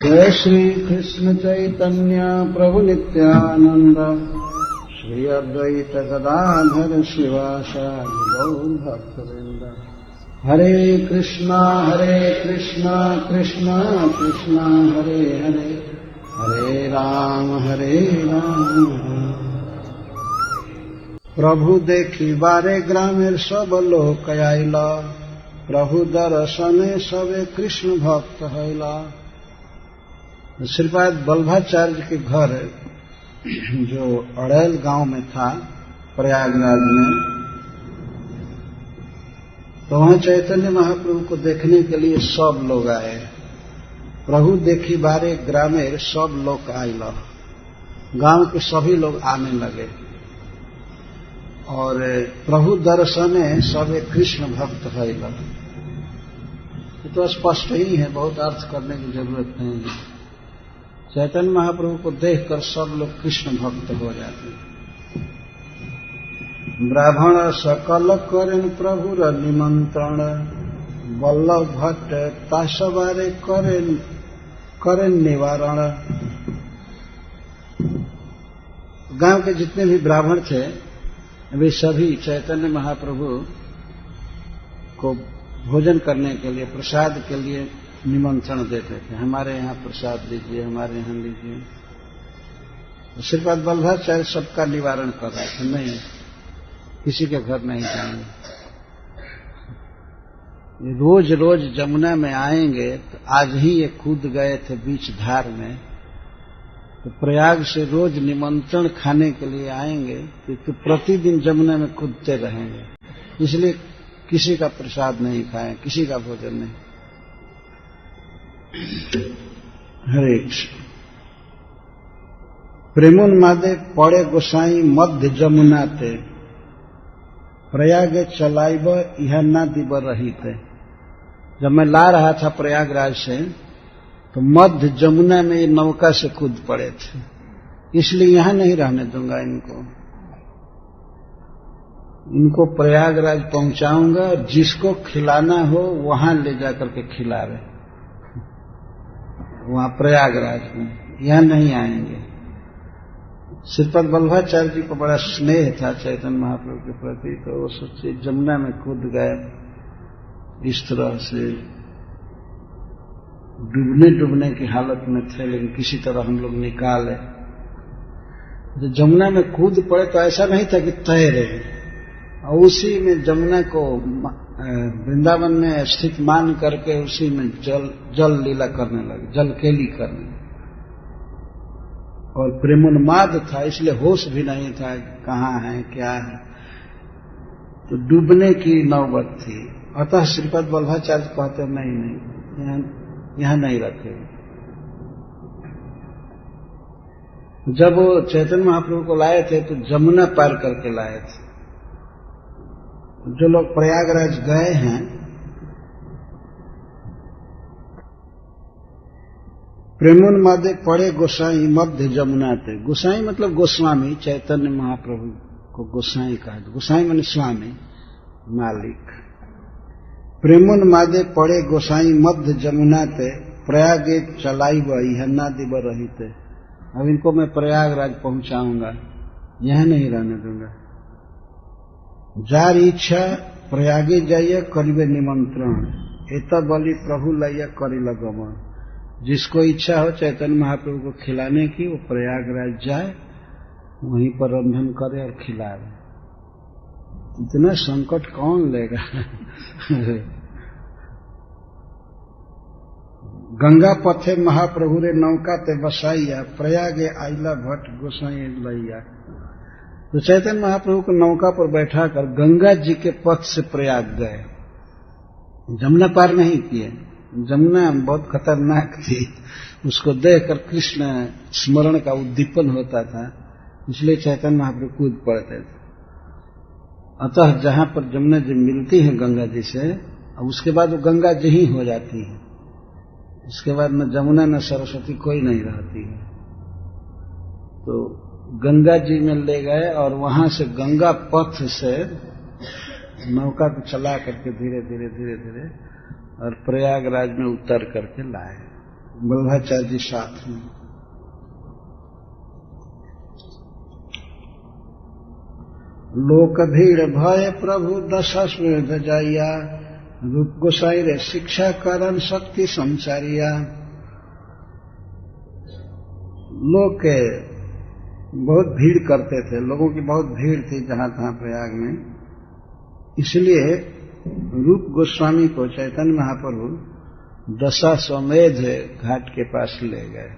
जय श्री कृष्ण चैतन्य प्रभु नित्यानंद श्री अद्वैत गदाधर शिवासादि गौर भक्तवृंद। हरे कृष्णा कृष्णा कृष्णा हरे हरे, हरे राम प्रभु देखी बारे ग्रामेर सब लोक आइला, प्रभु दर्शने सबे कृष्ण भक्त हैला। श्रीपाद वल्लभाचार्य के घर जो अड़ैल गांव में था प्रयागराज में, तो वहां चैतन्य महाप्रभु को देखने के लिए सब लोग आए। प्रभु देखी बारे ग्रामेर सब लोग आइला, गांव के सभी लोग आने लगे। और प्रभु दर्शने सबे कृष्ण भक्त हैला। ये तो स्पष्ट ही है, बहुत अर्थ करने की जरूरत नहीं है। चैतन्य महाप्रभु को देखकर सब लोग कृष्ण भक्त हो जाते। ब्राह्मण सकल करें प्रभुर निमंत्रण, वल्लभ भट्ट तासबारे करें निवारण। गांव के जितने भी ब्राह्मण थे वे सभी चैतन्य महाप्रभु को भोजन करने के लिए, प्रसाद के लिए निमंत्रण देते थे। हमारे यहाँ प्रसाद लीजिए, हमारे यहाँ लीजिए। श्रीपाद वल्लभाचार्य सबका निवारण कर रहे थे, नहीं किसी के घर नहीं जाएंगे। रोज रोज जमुना में आएंगे तो आज ही ये कूद गए थे बीच धार में, तो प्रयाग से रोज निमंत्रण खाने के लिए आएंगे तो प्रतिदिन जमुना में कूदते रहेंगे। इसलिए किसी का प्रसाद नहीं खाएं, किसी का भोजन नहीं। हरे कृष्ण। प्रेमोन्मादे पड़े गोसाई मध्य जमुना ते, प्रयागे चलाइब यह ना दिब रही थे। जब मैं ला रहा था प्रयागराज से तो मध्य जमुना में ये नौका से कूद पड़े थे, इसलिए यहां नहीं रहने दूंगा इनको प्रयागराज पहुंचाऊंगा। जिसको खिलाना हो वहां ले जाकर के खिलावे, वहां प्रयागराज में, यहां नहीं आएंगे। श्रीपाद वल्लभाचार्य जी को बड़ा स्नेह था चैतन्य महाप्रभु के प्रति, तो वो सोचे जमुना में कूद गए इस तरह से, डूबने की हालत में थे, लेकिन किसी तरह हम लोग निकाले। जब जमुना में कूद पड़े तो ऐसा नहीं था कि तैरे, और उसी में जमुना को वृंदावन में स्थित मान करके उसी में जल लीला करने लगे, जल केली करने। और प्रेमोन्माद था, इसलिए होश भी नहीं था कहाँ है क्या है, तो डूबने की नौबत थी। अतः श्रीपाद वल्लभाचार्य कहते नहीं यहां नहीं रखे। जब वो चैतन्य महाप्रभु को लाए थे तो जमुना पार करके लाए थे। जो लोग प्रयागराज गए हैं, प्रेमोन्मादे पड़े गोसाई मध्य जमुना थे। गोसाई मतलब गोस्वामी, चैतन्य महाप्रभु को गोसाई कहा। गोसाई माने स्वामी, मालिक। प्रेमोन्मादे पड़े गोसाई मध्य जमुना थे, प्रयागे चलाई वही ना दिब रही थे। अब इनको मैं प्रयागराज पहुंचाऊंगा, यहां नहीं रहने दूंगा। जार इच्छा प्रयागे जाइए करीबे निमंत्रण, एत बलि प्रभु लैया करी लगमन। जिसको इच्छा हो चैतन्य महाप्रभु को खिलाने की, वो प्रयागराज जाए, वहीं पर रंधन करे और खिलावे। इतना संकट कौन लेगा? गंगा पथे महाप्रभु रे नौका ते बसाइया, प्रयागे आइला भट्ट गोसाई लैया। तो चैतन्य महाप्रभु को नौका पर बैठाकर गंगा जी के पथ से प्रयाग गए, जमुना पार नहीं किए। जमुना बहुत खतरनाक थी, उसको देखकर कृष्ण स्मरण का उद्दीपन होता था, इसलिए चैतन्य महाप्रभु कूद पड़ते थे। अतः जहां पर जमुना जी मिलती है गंगा जी से, अब उसके बाद वो गंगा जी ही हो जाती है। उसके बाद न जमुना न सरस्वती कोई नहीं रहती है। तो गंगा जी में ले गए और वहां से गंगा पथ से नौका को चला करके धीरे धीरे और प्रयागराज में उतर करके लाए। वल्लभाचार्य जी साथ में। लोक भीड़ भय प्रभु दशाश्वेध जाइया, रूप गोसाई रे शिक्षा कारण शक्ति संचारिया। लोग के बहुत भीड़ करते थे, लोगों की बहुत भीड़ थी जहां तहां प्रयाग में, इसलिए रूप गोस्वामी को चैतन्य महाप्रभु दशाश्वमेध घाट के पास ले गए,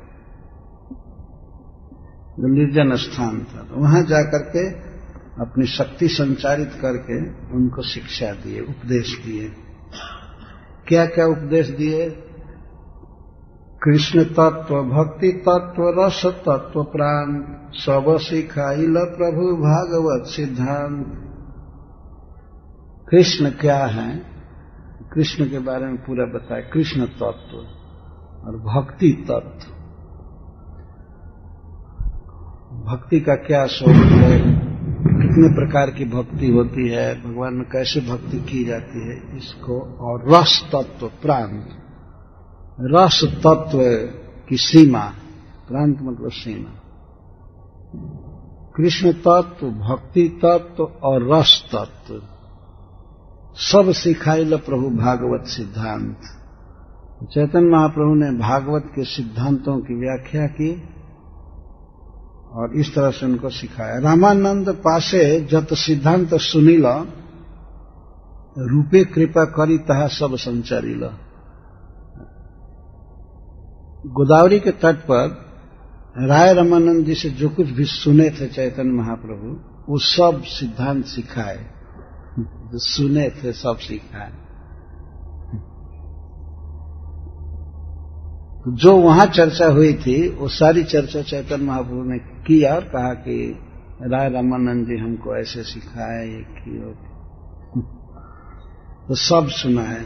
जो निर्जन स्थान था। तो वहां जाकर के अपनी शक्ति संचारित करके उनको शिक्षा दिए, उपदेश दिए। क्या क्या उपदेश दिए? कृष्ण तत्व, भक्ति तत्व, रस तत्व, प्राण सब सिखाइल प्रभु भागवत सिद्धांत। कृष्ण क्या है, कृष्ण के बारे में पूरा बताया, कृष्ण तत्व और भक्ति तत्व। भक्ति का क्या स्वरूप है, कितने प्रकार की भक्ति होती है, भगवान में कैसे भक्ति की जाती है, इसको। और रस तत्व, प्रांत, रस तत्व की सीमा, प्रांत मतलब सीमा। कृष्ण तत्व, भक्ति तत्व और रस तत्व सब सिखाइल प्रभु भागवत सिद्धांत। चैतन्य महाप्रभु ने भागवत के सिद्धांतों की व्याख्या की और इस तरह से उनको सिखाया। रामानंद पासे जत सिद्धांत सुनिल, रूपे कृपा करी तहा सब संचारिल। गोदावरी के तट पर राय रामानंद जी से जो कुछ भी सुने थे चैतन्य महाप्रभु, वो सब सिद्धांत सिखाए, जो सुने थे सब सिखाए। जो वहां चर्चा हुई थी वो सारी चर्चा चैतन्य महाप्रभु ने की और कहा कि राय रामानंद जी हमको ऐसे सिखाए, ये किया, तो सब सुनाए।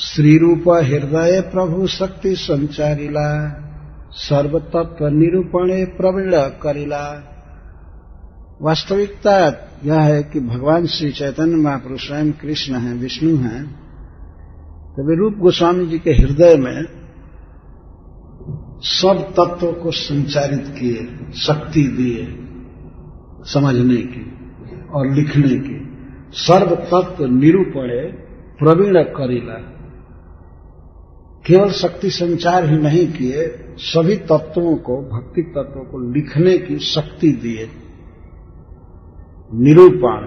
श्री रूप हृदय प्रभु शक्ति संचारिला, सर्वतत्व निरूपणे प्रवीण करिला। वास्तविकता यह है कि भगवान श्री चैतन्य महाप्रभु स्वयं कृष्ण हैं, विष्णु हैं। तो वे रूप गोस्वामी जी के हृदय में सब तत्वों को संचारित किए, शक्ति दिए समझने की और लिखने की। सर्व तत्व निरूपणे प्रवीण करिला, केवल शक्ति संचार ही नहीं किए, सभी तत्वों को, भक्ति तत्वों को लिखने की शक्ति दिए। निरूपण,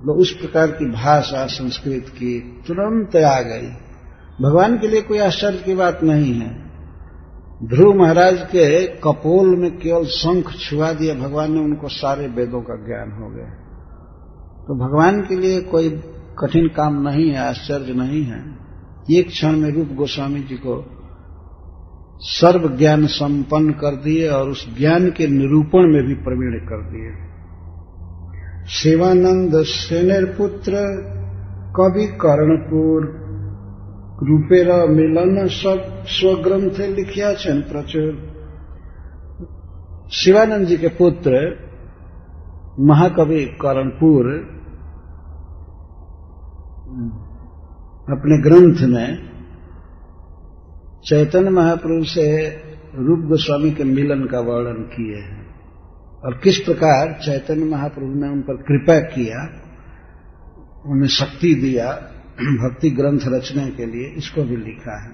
तो उस प्रकार की भाषा संस्कृत की तुरंत आ गई। भगवान के लिए कोई आश्चर्य की बात नहीं है। ध्रुव महाराज के कपोल में केवल शंख छुआ दिया, भगवान ने उनको सारे वेदों का ज्ञान हो गया। तो भगवान के लिए कोई कठिन काम नहीं है, आश्चर्य नहीं है। एक क्षण में रूप गोस्वामी जी को सर्व ज्ञान संपन्न कर दिए और उस ज्ञान के निरूपण में भी प्रवीण कर दिए। शिवानंद सेनेर पुत्र कवि कर्णपुर, रूपेर मिलन सब स्वग्रंथ लिखिया छन प्रचुर। शिवानंद जी के पुत्र महाकवि कर्णपुर अपने ग्रंथ में चैतन्य महाप्रभु से रूप गोस्वामी के मिलन का वर्णन किए हैं और किस प्रकार चैतन्य महाप्रभु ने उन पर कृपा किया, उन्हें शक्ति दिया भक्ति ग्रंथ रचने के लिए, इसको भी लिखा है।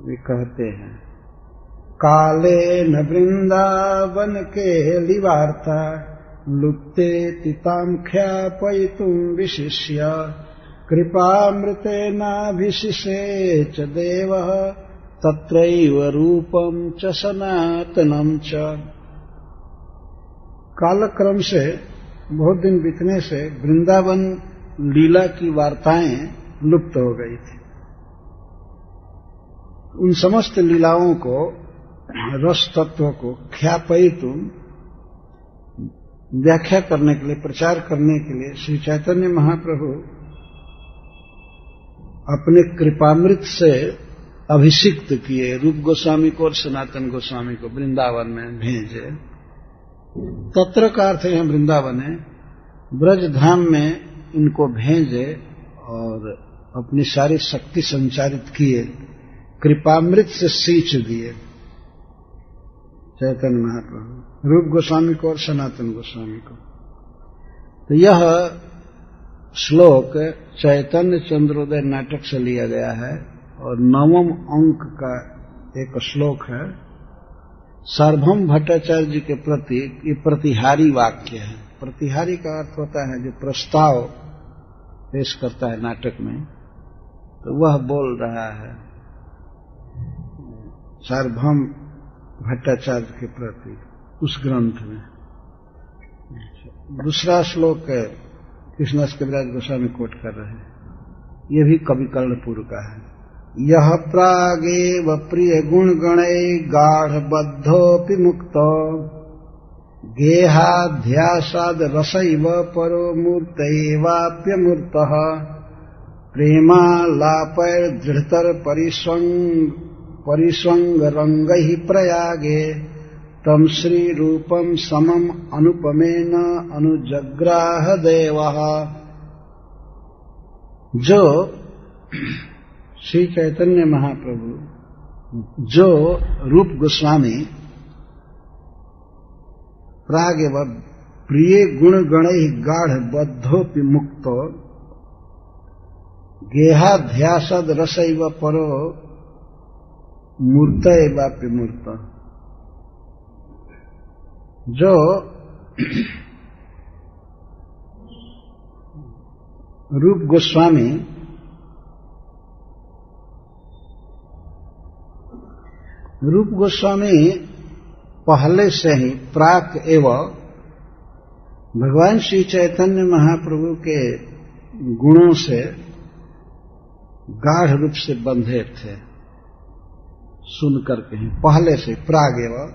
वे कहते हैं, काले न वृंदावन के लिवार्ता, लुप्ते तिताम ख्यापयितुम विशिष्य, कृपामृतेनाभिशिषे च देवः, तत्रैव रूपम च सनातनम च। कालक्रम से बहुत दिन बीतने से वृंदावन लीला की वार्ताएं लुप्त हो गई थी। उन समस्त लीलाओं को, रस तत्व को ख्यापयितुम व्याख्या करने के लिए, प्रचार करने के लिए श्री चैतन्य महाप्रभु अपने कृपामृत से अभिषिक्त किए। रूप गोस्वामी को और सनातन गोस्वामी को वृंदावन में भेजे। तत्र का अर्थ है वृंदावन है, ब्रज धाम में इनको भेजे और अपनी सारी शक्ति संचारित किए, कृपामृत से सींच दिए चैतन्य महाप्रभु रूप गोस्वामी को और सनातन गोस्वामी को। तो यह श्लोक चैतन्य चंद्रोदय नाटक से लिया गया है और 9वें अंक का एक श्लोक है। सार्वभौम भट्टाचार्य जी के प्रति ये प्रतिहारी वाक्य है। प्रतिहारी का अर्थ होता है जो प्रस्ताव पेश करता है नाटक में, तो वह बोल रहा है सार्वभौम भट्टाचार्य के प्रति उस ग्रंथ में। दूसरा श्लोक कृष्णदास कविराज गोस्वामी कोट कर रहे हैं, ये भी कवि कर्णपुर का है। यह प्रागेव प्रिय गुण गणै गाढ़बद्धोऽपि मुक्तो गेहाध्यासाद रसैव परो मूर्तैवाप्यमूर्तः प्रेमालापैर्दृढतर परिस्वङ्गरङ्गैः प्रयागे तम श्री रूपम समम अनुपमेन अनुजग्राह देवः। जो श्री चैतन्य महाप्रभु जो रूप गोस्वामी प्रागेव प्रिय गुण गणैः गाढ़बद्धोऽपि मुक्तो गेहाध्यासद रसैव परो मूर्तैवापि मूर्तः। जो रूप गोस्वामी पहले से ही प्राक एवं भगवान श्री चैतन्य महाप्रभु के गुणों से गाढ़ रूप से बंधे थे। सुनकर के पहले से प्राग एवं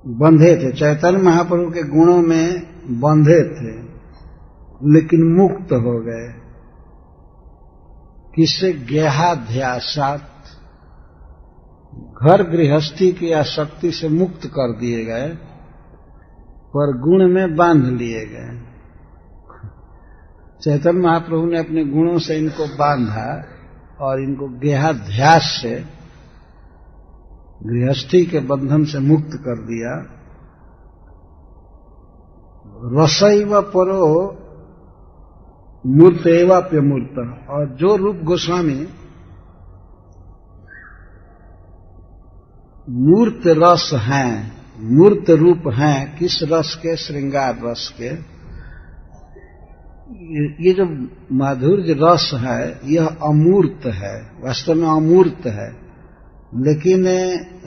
बंधे थे, चैतन्य महाप्रभु के गुणों में बंधे थे, लेकिन मुक्त हो गए। किससे? गेहाध्यासात, घर गृहस्थी की आसक्ति से मुक्त कर दिए गए, पर गुण में बांध लिए गए। चैतन्य महाप्रभु ने अपने गुणों से इनको बांधा और इनको गेहाध्यास से, गृहस्थी के बंधन से मुक्त कर दिया। रसैव परो मूर्तैवाप्यमूर्त, और जो रूप गोस्वामी मूर्त रस हैं, मूर्त रूप हैं, किस रस के? श्रृंगार रस के। ये जो माधुर्य रस है यह अमूर्त है, वास्तव में अमूर्त है, लेकिन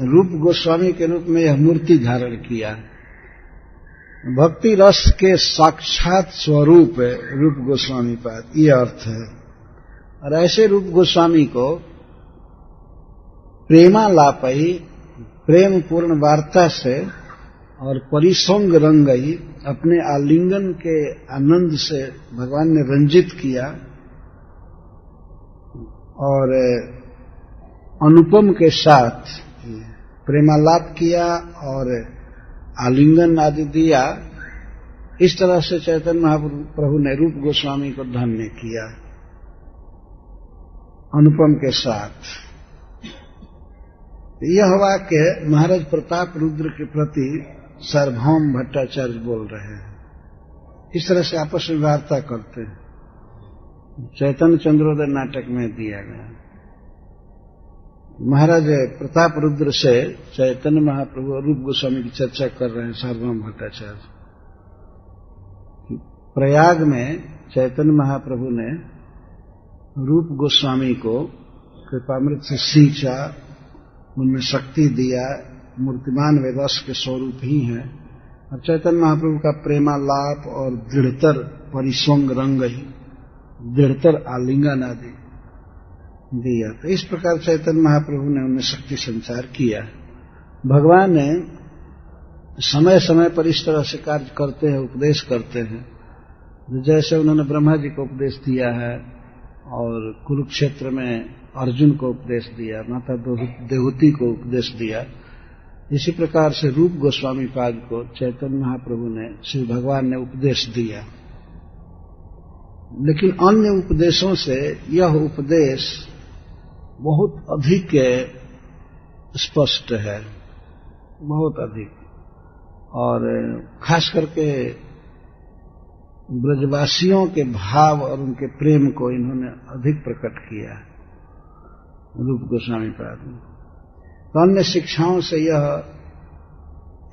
रूप गोस्वामी के रूप में यह मूर्ति धारण किया। भक्ति रस के साक्षात स्वरूप रूप गोस्वामी पाद, ये अर्थ है। और ऐसे रूप गोस्वामी को प्रेमालापई, प्रेम पूर्ण वार्ता से और परिसंग रंगई, अपने आलिंगन के आनंद से भगवान ने रंजित किया और अनुपम के साथ प्रेमालाप किया और आलिंगन आदि दिया। इस तरह से चैतन्य महाप्रभु ने रूप गोस्वामी को धन्य किया अनुपम के साथ। यह वाक्य महाराज प्रताप रुद्र के प्रति सार्वभौम भट्टाचार्य बोल रहे हैं। इस तरह से आपस में वार्ता करते हैं। चैतन्य चंद्रोदय नाटक में दिया गया। महाराज प्रताप रुद्र से चैतन्य महाप्रभु और रूप गोस्वामी की चर्चा कर रहे हैं सार्वभौम भट्टाचार्य। प्रयाग में चैतन्य महाप्रभु ने रूप गोस्वामी को कृपामृत से सींचा, उनमें शक्ति दिया, मूर्तिमान वेदस के स्वरूप ही हैं। और चैतन्य महाप्रभु का प्रेमालाप और दृढ़तर परिसंग रंग ही, दृढ़तर आलिंगन आदि दिया। तो इस प्रकार चैतन्य महाप्रभु ने उनमें शक्ति संचार किया। भगवान ने समय समय पर इस तरह से कार्य करते हैं, उपदेश करते हैं। जैसे उन्होंने ब्रह्मा जी को उपदेश दिया है और कुरुक्षेत्र में अर्जुन को उपदेश दिया, माता देहूति को उपदेश दिया, इसी प्रकार से रूप गोस्वामी पाद को चैतन्य महाप्रभु ने, श्री भगवान ने उपदेश दिया। लेकिन अन्य उपदेशों से यह उपदेश बहुत अधिक स्पष्ट है, बहुत अधिक। और खास करके ब्रजवासियों के भाव और उनके प्रेम को इन्होंने अधिक प्रकट किया रूप गोस्वामी पाद ने। तो अन्य शिक्षाओं से यह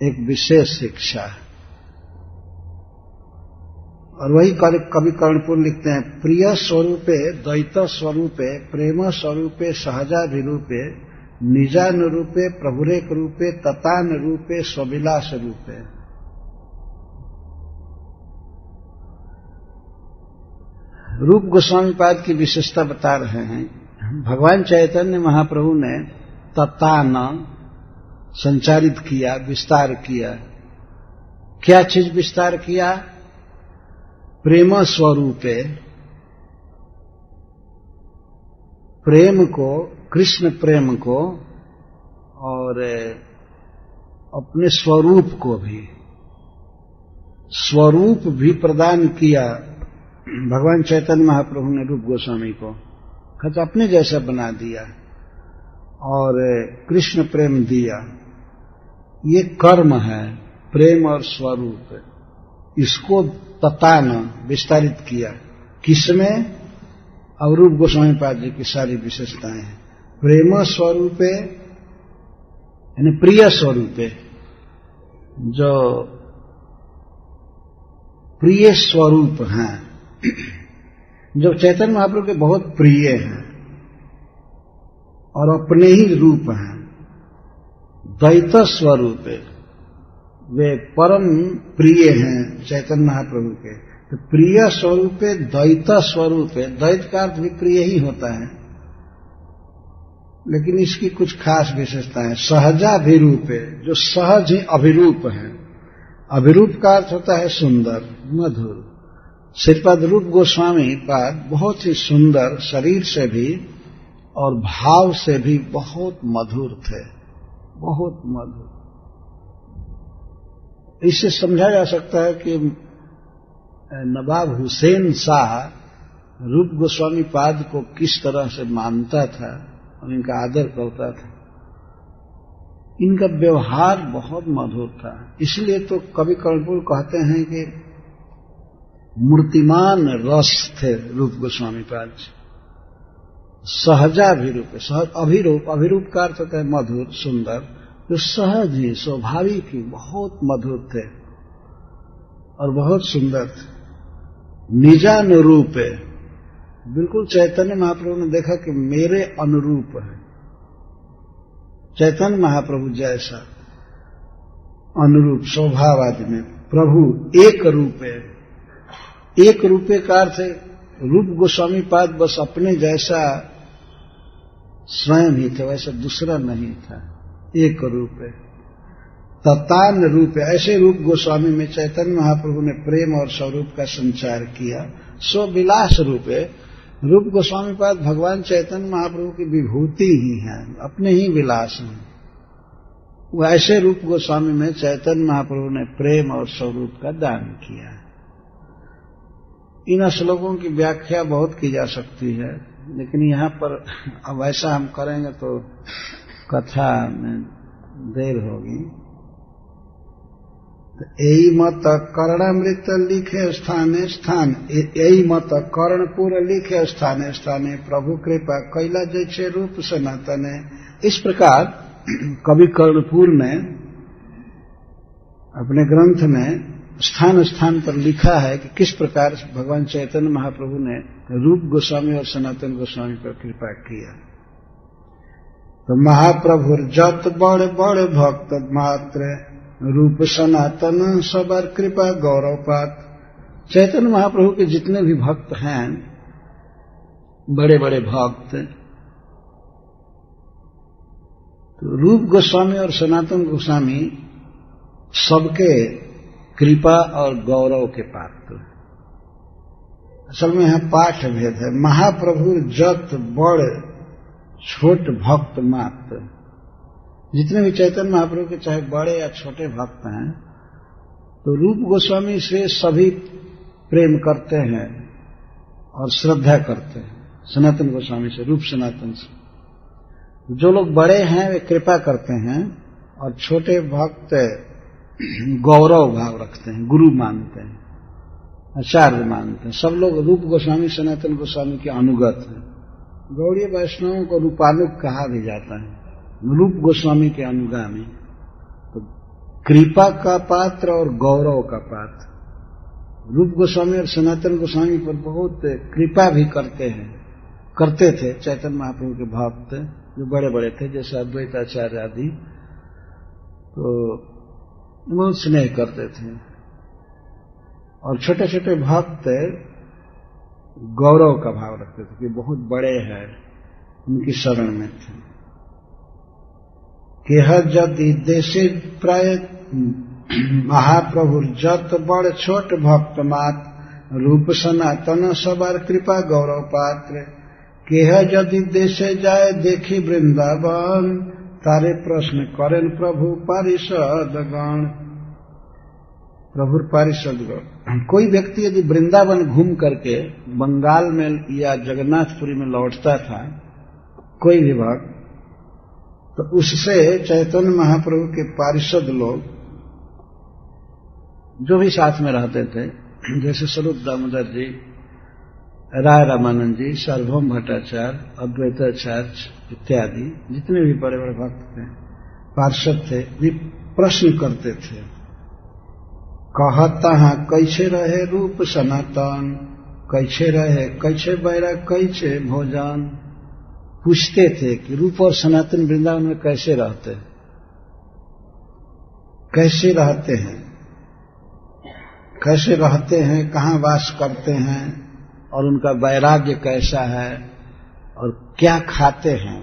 एक विशेष शिक्षा है। और वही कवि कर्णपुर लिखते हैं, प्रिय स्वरूपे द्वैत स्वरूपे प्रेम स्वरूपे सहजाभिरूपे निजानुरूपे प्रभुरेक रूपे ततानुरूपे स्वविलास रूपे। रूप गोस्वामी पाद की विशेषता बता रहे हैं। भगवान चैतन्य महाप्रभु ने ततान संचारित किया, विस्तार किया। क्या चीज विस्तार किया? प्रेम स्वरूपे, प्रेम को, कृष्ण प्रेम को, और अपने स्वरूप को भी, स्वरूप भी प्रदान किया भगवान चैतन्य महाप्रभु ने रूप गोस्वामी को। कहते अपने जैसा बना दिया और कृष्ण प्रेम दिया। ये कर्म है, प्रेम और स्वरूप, इसको ततान विस्तारित किया। किसमें? अब रूप गोस्वामी पाद जी की सारी विशेषताएं हैं। प्रेम स्वरूपे यानी प्रिय स्वरूपे, जो प्रिय स्वरूप हैं, जो चैतन्य महाप्रभु के बहुत प्रिय हैं और अपने ही रूप हैं। द्वैत स्वरूपे, वे परम प्रिय हैं चैतन्य महाप्रभु के। तो प्रिय स्वरूपे द्वैत स्वरूपे, द्वैत का अर्थ भी प्रिय ही होता है, लेकिन इसकी कुछ खास विशेषताएं। सहजाभिरूपे, जो सहज ही अभिरूप है। अभिरूप का अर्थ होता है सुंदर, मधुर। श्रीपाद रूप गोस्वामी पाद बहुत ही सुंदर, शरीर से भी और भाव से भी बहुत मधुर थे, बहुत मधुर। इससे समझा जा सकता है कि नवाब हुसैन शाह रूप गोस्वामी पाद को किस तरह से मानता था और इनका आदर करता था। इनका व्यवहार बहुत मधुर था। इसलिए तो कवि कर्णपुर कहते हैं कि मूर्तिमान रस थे रूप गोस्वामी पाद। सहजाभिरूप, सहज अभिरूप, अभिरूप का अर्थ होता है मधुर, सुंदर। जो सहज ही, स्वाभाविक ही बहुत मधुर थे और बहुत सुंदर थे। निजानुरूप है, बिल्कुल चैतन्य महाप्रभु ने देखा कि मेरे अनुरूप है, चैतन्य महाप्रभु जैसा अनुरूप स्वभाव आदि में। प्रभु एक रूप है, एक रूपे का अर्थ है रूप गोस्वामी पाद बस अपने जैसा स्वयं ही थे, वैसा दूसरा नहीं था, एक रूप है। ततान रूप है, ऐसे रूप गोस्वामी में चैतन्य महाप्रभु ने प्रेम और स्वरूप का संचार किया। सो विलास रूप है, रूप गोस्वामी पाद भगवान चैतन्य महाप्रभु की विभूति ही है, अपने ही विलास हैं। वो ऐसे रूप गोस्वामी में चैतन्य महाप्रभु ने प्रेम और स्वरूप का दान किया। इन श्लोकों की व्याख्या बहुत की जा सकती है, लेकिन यहाँ पर अब ऐसा हम करेंगे तो कथा में देर होगी। यही मत कर्णामृत लिखे स्थाने स्थान, यही मत कर्णपुर लिखे स्थाने स्थाने, प्रभु कृपा कैला जैसे रूप सनातने। इस प्रकार कवि कर्णपुर ने अपने ग्रंथ में स्थान स्थान पर लिखा है कि किस प्रकार भगवान चैतन्य महाप्रभु ने रूप गोस्वामी और सनातन गोस्वामी पर कृपा किया। तो महाप्रभु जत बड़ बड़ भक्त मात्र, रूप सनातन सबर कृपा गौरव पात। चैतन्य महाप्रभु के जितने भी भक्त हैं, बड़े बड़े भक्त, तो रूप गोस्वामी और सनातन गोस्वामी सबके कृपा और गौरव के पात्र। असल में यहां पाठ भेद है। महाप्रभु जत बड़ छोट भक्त मात्र, जितने भी चैतन्य महाप्रभु के चाहे बड़े या छोटे भक्त हैं, तो रूप गोस्वामी से सभी प्रेम करते हैं और श्रद्धा करते हैं सनातन गोस्वामी से, रूप सनातन से। जो लोग बड़े हैं वे कृपा करते हैं और छोटे भक्त गौरव भाव रखते हैं, गुरु मानते हैं, आचार्य मानते हैं। सब लोग रूप गोस्वामी सनातन गोस्वामी के अनुगत हैं। गौड़ीय वैष्णवों को रूपानुग कहा भी जाता है, रूप गोस्वामी के अनुगामी। तो कृपा का पात्र और गौरव का पात्र, रूप गोस्वामी और सनातन गोस्वामी पर बहुत कृपा भी करते थे चैतन्य महाप्रभु के भक्त जो बड़े बड़े थे, जैसे अद्वैताचार्य आदि, तो बहुत स्नेह करते थे। और छोटे छोटे भक्त गौरव का भाव रखते थे कि बहुत बड़े हैं, उनकी शरण में थे। केह जदि देशे प्राय महाप्रभु जत बड़ छोट भक्त मात, रूप सनातन सबार कृपा गौरव पात्र। केह यदि देशे जाए देखी वृंदावन, तारे प्रश्न करें प्रभु पारिषदगण। प्रभु पारिषदगण, कोई व्यक्ति यदि वृंदावन घूम करके बंगाल में या जगन्नाथपुरी में लौटता था, कोई भी भक्त, तो उससे चैतन्य महाप्रभु के पारिषद लोग जो भी साथ में रहते थे, जैसे स्वरूप दामोदर जी, राय रामानंद जी, सार्वभौम भट्टाचार्य, अद्वैताचार्य इत्यादि, जितने भी बड़े बड़े भक्त थे, पार्षद थे, वे प्रश्न करते थे। कहता हाँ कैसे रहे रूप सनातन, कैसे रहे कैसे बैरा कैसे भोजन। पूछते थे कि रूप और सनातन वृंदावन में कैसे रहते हैं, कैसे रहते हैं, कैसे रहते हैं, कहाँ वास करते हैं, और उनका वैराग्य कैसा है, और क्या खाते हैं,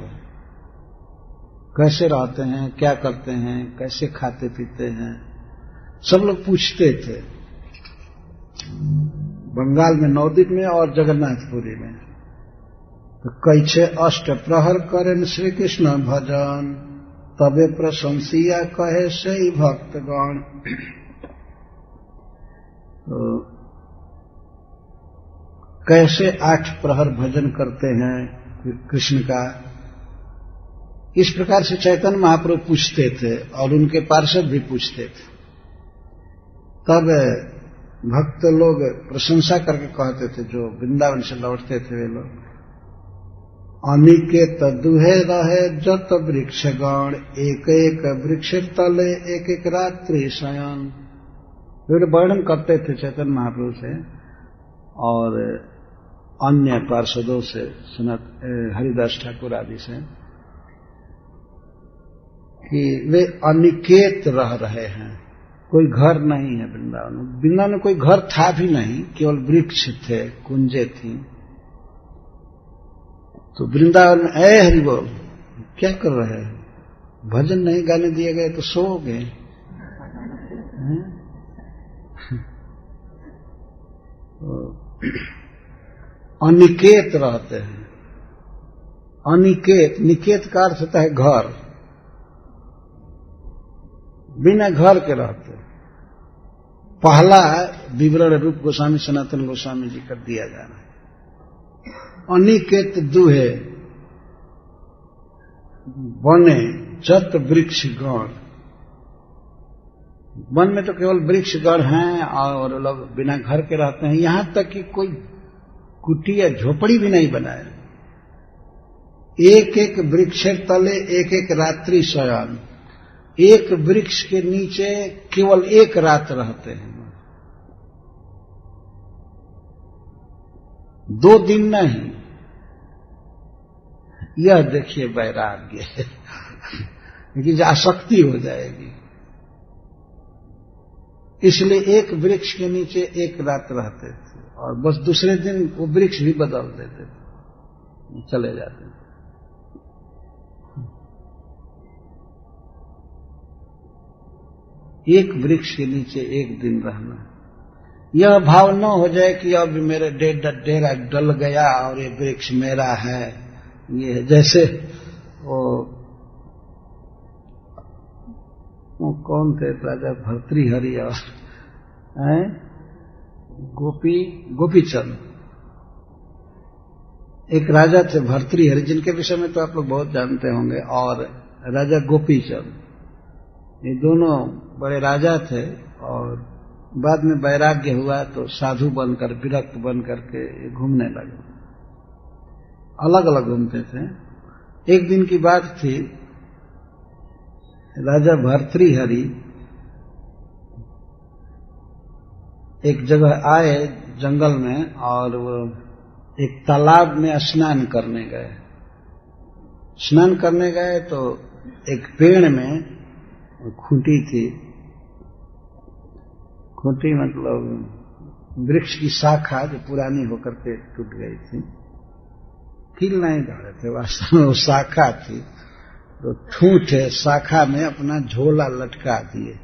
कैसे रहते हैं, क्या करते हैं, कैसे खाते पीते हैं, सब लोग पूछते थे बंगाल में, नवद्वीप में और जगन्नाथपुरी में। तो कैसे अष्ट प्रहर करें श्री कृष्ण भजन, तबे प्रशंसिया कहे से ही भक्तगण। तो कैसे 8 प्रहर भजन करते हैं कृष्ण का, इस प्रकार से चैतन्य महाप्रभु पूछते थे और उनके पार्षद भी पूछते थे। तब भक्त लोग प्रशंसा करके कहते थे, जो वृंदावन से लौटते थे वे लोग, अनिकेत दुहे रहे जत वृक्षगण, एक एक वृक्ष तले एक एक रात्रि शयन। वे वर्णन करते थे चैतन्य महाप्रभु से और अन्य पार्षदों से, हरिदास ठाकुर आदि से, कि वे अनिकेत रह रहे हैं, कोई घर नहीं है वृंदावन में। वृंदावन में कोई घर था भी नहीं, केवल वृक्ष थे, कुंजे थी। तो वृंदावन में ऐ हरि बोल, क्या कर रहे हैं, भजन नहीं गाने दिए गए तो सो गए। अनिकेत रहते हैं। अनिकेत, निकेत का अर्थ होता है घर, बिना घर के रहते। पहला विवरण रूप गोस्वामी सनातन गोस्वामी जी कर दिया जा रहा है। अनिकेत दुहे बने जत वृक्ष गण, वन में तो केवल वृक्ष गण हैं और लोग बिना घर के रहते हैं। यहां तक कि कोई कुटी या झोपड़ी भी नहीं बनाए। एक एक वृक्ष तले एक एक रात्रि शयन, एक वृक्ष के नीचे केवल एक रात रहते हैं, 2 दिन नहीं। यह देखिए वैराग्य, लेकिन आसक्ति हो जाएगी। इसलिए एक वृक्ष के नीचे एक रात रहते थे और बस दूसरे दिन वो वृक्ष भी बदल देते थे, चले जाते थे। एक वृक्ष के नीचे एक दिन रहना, यह भाव न हो जाए कि अब मेरे डेरा डल गया और ये वृक्ष मेरा है। ये जैसे वो कौन थे, राजा भर्तृहरि और गोपीचंद, एक राजा थे भर्तृहरि, जिनके विषय में तो आप लोग बहुत जानते होंगे, और राजा गोपीचंद, ये दोनों बड़े राजा थे। और बाद में वैराग्य हुआ तो साधु बनकर, विरक्त बनकर के घूमने लगे, अलग अलग घूमते थे। एक दिन की बात थी, राजा भर्तृहरि एक जगह आए जंगल में, और वो एक तालाब में स्नान करने गए। स्नान करने गए तो एक पेड़ में खूंटी थी, खूंटी मतलब वृक्ष की शाखा जो पुरानी होकर के टूट गई थी, कील नहीं डाले थे, वास्तव में वो शाखा थी। तो ठूठे शाखा में अपना झोला लटका दिए,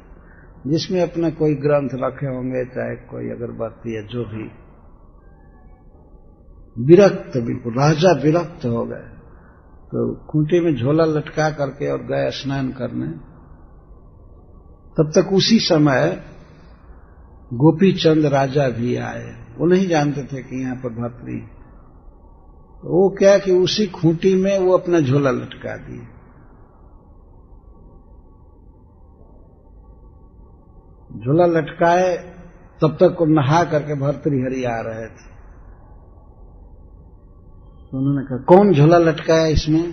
जिसमें अपना कोई ग्रंथ रखे होंगे, चाहे कोई अगरबत्ती या जो भी। विरक्त, बिल्कुल राजा विरक्त हो गए। तो खूंटी में झोला लटका करके और गए स्नान करने। तब तक उसी समय गोपीचंद राजा भी आए। वो नहीं जानते थे कि यहाँ पर भर्तृ। तो वो क्या कि उसी खूंटी में वो अपना झोला लटका दिए। झोला लटकाए, तब तक वो नहा करके भर्तृहरि आ रहे थे। तो उन्होंने कहा, कौन झोला लटकाया इसमें?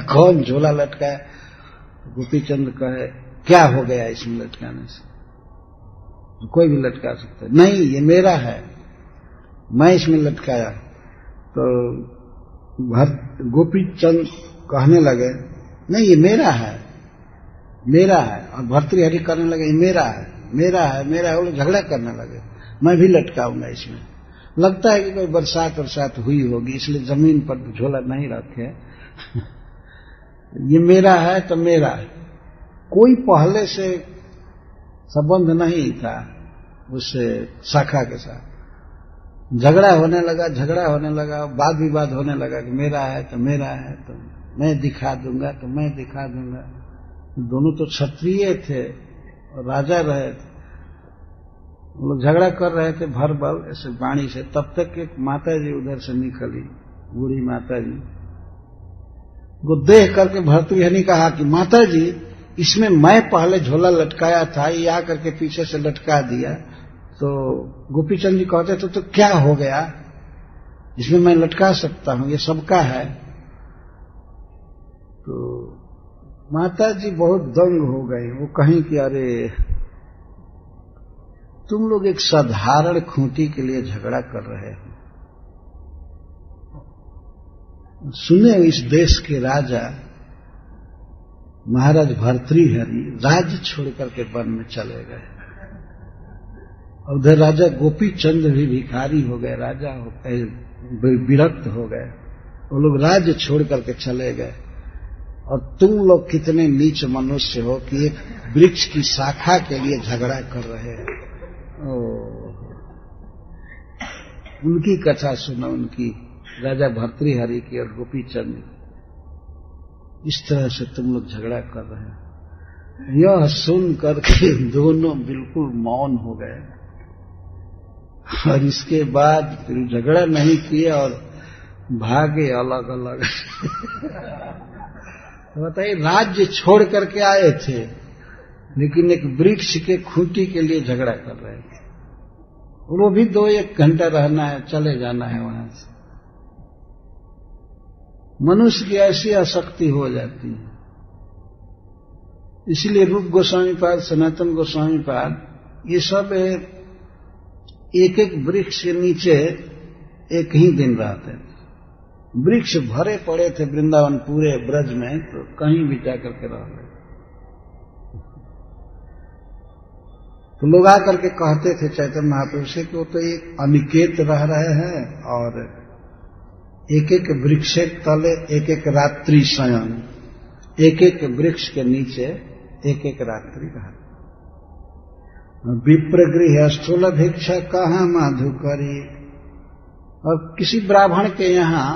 कौन झोला लटकाया? तो गोपीचंद कहे, क्या हो गया इसमें लटकाने से? तो कोई भी लटका सकता है। नहीं, ये मेरा है, मैं इसमें लटकाया। तो गोपीचंद कहने लगे, नहीं ये मेरा है, मेरा है। और भर्तृहरि करने लगे, ये मेरा है, मेरा है, मेरा है। वो लोग झगड़ा करने लगे, मैं भी लटकाऊंगा इसमें। लगता है कि कोई बरसात हुई होगी, इसलिए जमीन पर झोला नहीं रखे। ये मेरा है तो मेरा है। कोई पहले से संबंध नहीं था उस शाखा के साथ। झगड़ा होने लगा, वाद विवाद होने लगा कि मेरा है तो मेरा है, तो मैं दिखा दूंगा, तो मैं दिखा दूंगा। दोनों तो क्षत्रिय थे और राजा रहे थे। वो लोग झगड़ा कर रहे थे भर बल ऐसे वाणी से। तब तक एक माता जी उधर से निकली, बूढ़ी माता जी। वो देख करके भर्तृहरि ने कहा कि माता जी, इसमें मैं पहले झोला लटकाया था, ये आकर के पीछे से लटका दिया। तो गोपीचंद जी कहते तो क्या हो गया, इसमें मैं लटका सकता हूं, ये सबका है। तो माता जी बहुत दंग हो गई। वो कहीं कि अरे तुम लोग एक साधारण खूंटी के लिए झगड़ा कर रहे हो। सुने इस देश के राजा महाराज भर्तृहरि राज्य छोड़ करके वन में चले गए। और उधर राजा गोपीचंद भी भिखारी हो गए, राजा हो गए, विरक्त हो गए। वो लोग राज्य छोड़ करके चले गए। और तुम लोग कितने नीच मनुष्य हो कि एक वृक्ष की शाखा के लिए झगड़ा कर रहे हैं। उनकी कथा सुना, उनकी राजा भर्तृहरि की और गोपीचंद। इस तरह से तुम लोग झगड़ा कर रहे हैं। यह सुन करके दोनों बिल्कुल मौन हो गए। और इसके बाद फिर झगड़ा नहीं किया और भागे अलग अलग। तो बताइए, राज्य छोड़ करके आए थे, लेकिन एक वृक्ष के खूंटी के लिए झगड़ा कर रहे थे। वो भी 2-1 घंटा रहना है, चले जाना है वहां से। मनुष्य की ऐसी आसक्ति हो जाती है। इसलिए रूप गोस्वामी पाद, सनातन गोस्वामी पाद, ये सब एक एक वृक्ष के नीचे एक ही दिन रहते थे। वृक्ष भरे पड़े थे वृंदावन पूरे ब्रज में, तो कहीं भी जाकर के रह गए। तो लोग आकर के कहते थे चैतन्य महाप्रभु से कि वो तो एक अनिकेत रह रहे हैं और एक एक वृक्ष तले एक एक रात्रि शयन, एक एक वृक्ष के नीचे एक एक रात्रि रहा। विप्रगृह स्थूल भिक्षा कहाँ माधुकरी। और किसी ब्राह्मण के यहाँ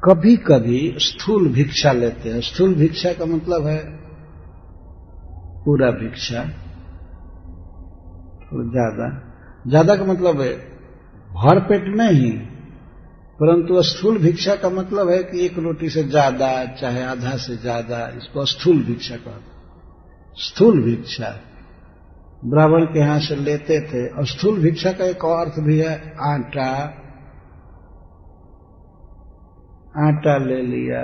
कभी कभी स्थूल भिक्षा लेते हैं। स्थूल भिक्षा का मतलब है पूरा भिक्षा, तो ज्यादा का मतलब है भर पेट नहीं, परंतु स्थूल भिक्षा का मतलब है कि एक रोटी से ज्यादा चाहे आधा से ज्यादा, इसको स्थूल भिक्षा कहते। स्थूल भिक्षा ब्राह्मण के यहां से लेते थे। और स्थूल भिक्षा का एक और अर्थ भी है, आटा ले लिया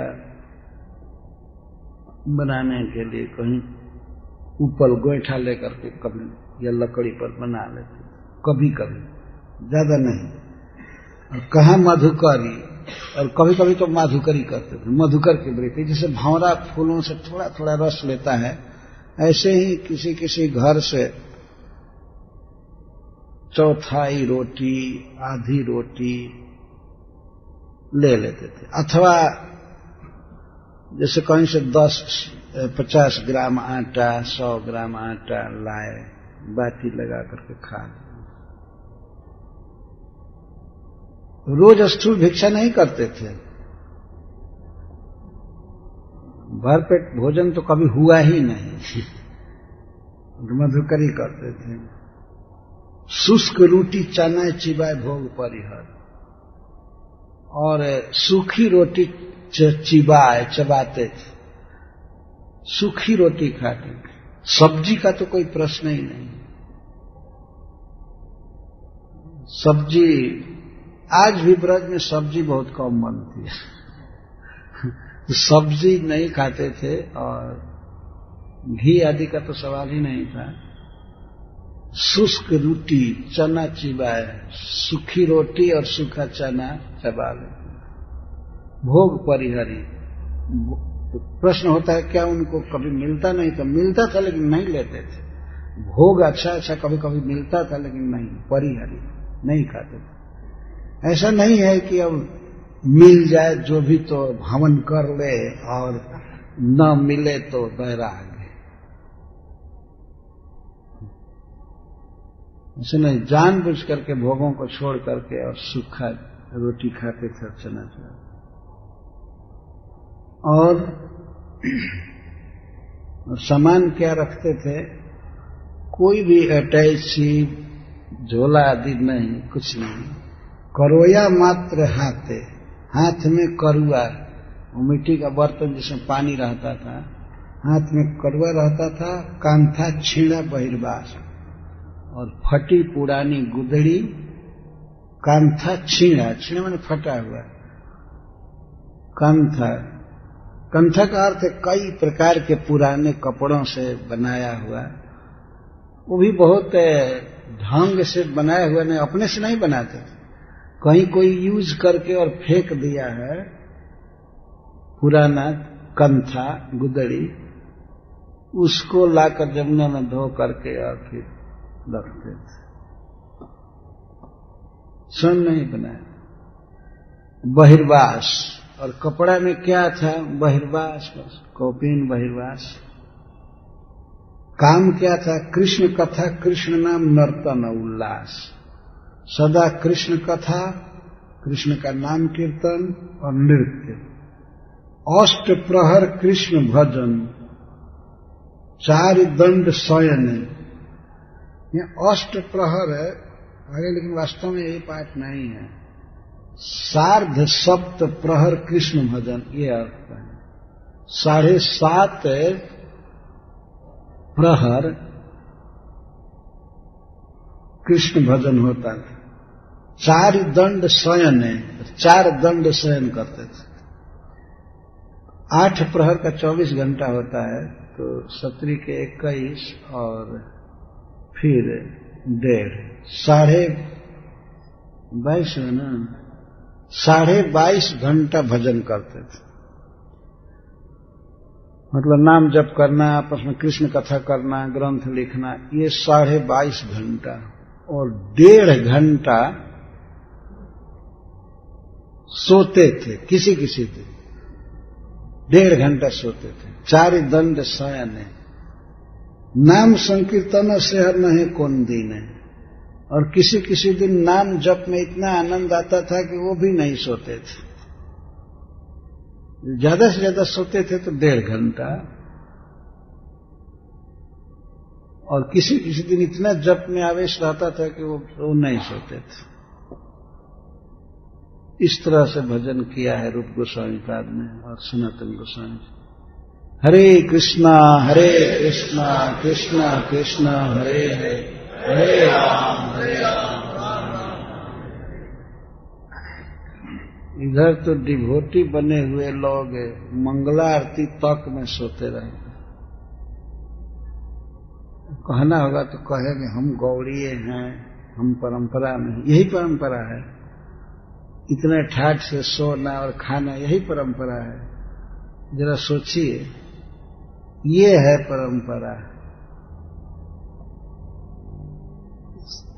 बनाने के लिए, कहीं उपल गोईठा लेकर के कभी या लकड़ी पर बना लेते, कभी कभी, ज्यादा नहीं। और कहाँ मधुकरी, और कभी कभी तो माधुकरी करते थे, मधुकर की वृत्ति, जैसे भंवरा फूलों से थोड़ा थोड़ा रस लेता है, ऐसे ही किसी किसी घर से चौथाई रोटी, आधी रोटी ले लेते थे। अथवा जैसे कहीं से 50 ग्राम आटा, 100 ग्राम आटा लाए, बाटी लगा करके खा लिया। रोज स्थूल भिक्षा नहीं करते थे। भरपेट भोजन तो कभी हुआ ही नहीं। मधुकरी करते थे। शुष्क रोटी चना चिबाए भोग परिहर, और सूखी रोटी चबाते थे, सूखी रोटी खाते थे। सब्जी का तो कोई प्रश्न ही नहीं। सब्जी, आज भी ब्रज में सब्जी बहुत कम बनती है। सब्जी नहीं खाते थे, और घी आदि का तो सवाल ही नहीं था। शुष्क रोटी चना चिबाए, सूखी रोटी और सूखा चना चबा लेते। भोग परिहरी, तो प्रश्न होता है क्या उनको कभी मिलता नहीं था? मिलता था लेकिन नहीं लेते थे। भोग अच्छा अच्छा कभी कभी मिलता था लेकिन नहीं, परिहरी नहीं खाते थे। ऐसा नहीं है कि अब मिल जाए जो भी तो हवन कर ले, और न मिले तो बैराग। ऐसे नहीं, जानबूझ करके भोगों को छोड़ करके और सूखा रोटी खाते थे चना चना। और सामान क्या रखते थे? कोई भी अटैची, झोला आदि नहीं, कुछ नहीं। करोया मात्र हाथे, हाथ में करुआ, वो मिट्टी का बर्तन जिसमें पानी रहता था, हाथ में करुआ रहता था। कांथा छीड़ा बहिर्वास, और फटी पुरानी गुदड़ी। कांथा छीड़ा, छीड़ा मैंने फटा हुआ। कंथा, कंथा का अर्थ है कई प्रकार के पुराने कपड़ों से बनाया हुआ। वो भी बहुत ढंग से बनाया हुआ, नहीं अपने से नहीं बनाते, कहीं कोई यूज करके और फेंक दिया है पुराना कंथा गुदड़ी, उसको लाकर जमुना में धो करके और फिर रखते थे। स्वयं नहीं बनाया। बहिर्वास, और कपड़ा में क्या था? बहिर्वास, बस कौपीन बहिर्वास। काम क्या था? कृष्ण कथा, कृष्ण नाम, नर्तन उल्लास। सदा कृष्ण कथा, कृष्ण का नाम कीर्तन और नृत्य। अष्ट प्रहर कृष्ण भजन, 4 दंड शयन। ये अष्ट प्रहर है आगे, लेकिन वास्तव में यही पाठ नहीं है। सार्ध सप्त प्रहर कृष्ण भजन, ये अर्थ है। 7.5 प्रहर कृष्ण भजन होता था। 4 दंड शयन है, 4 दंड शयन करते थे। 8 प्रहर का 24 घंटा होता है, तो 17 के 21 और फिर 1.5, 22.5 है ना, 22.5 घंटा भजन करते थे। मतलब नाम जप करना, आपस में कृष्ण कथा करना, ग्रंथ लिखना, ये 22.5 घंटा। और 1.5 घंटा सोते थे, किसी किसी दिन 1.5 घंटा सोते थे। 4 दंड शयन है। नाम संकीर्तन से हर नहीं कौन दिन है। और किसी किसी दिन नाम जप में इतना आनंद आता था कि वो भी नहीं सोते थे। ज्यादा से ज्यादा सोते थे तो 1.5 घंटा, और किसी किसी दिन इतना जप में आवेश रहता था कि वो नहीं सोते थे। इस तरह से भजन किया है रूप गोस्वामी पाद ने और सनातन गोस्वामी जी। हरे कृष्णा कृष्णा कृष्णा हरे हरे, हरे राम इधर तो डिवोटी बने हुए लोग मंगला आरती तक में सोते रहते। कहना होगा तो कहेंगे हम गौड़ीय हैं, हम परंपरा में, यही परंपरा है। इतने ठाठ से सोना और खाना यही परंपरा है। जरा सोचिए, ये है परंपरा।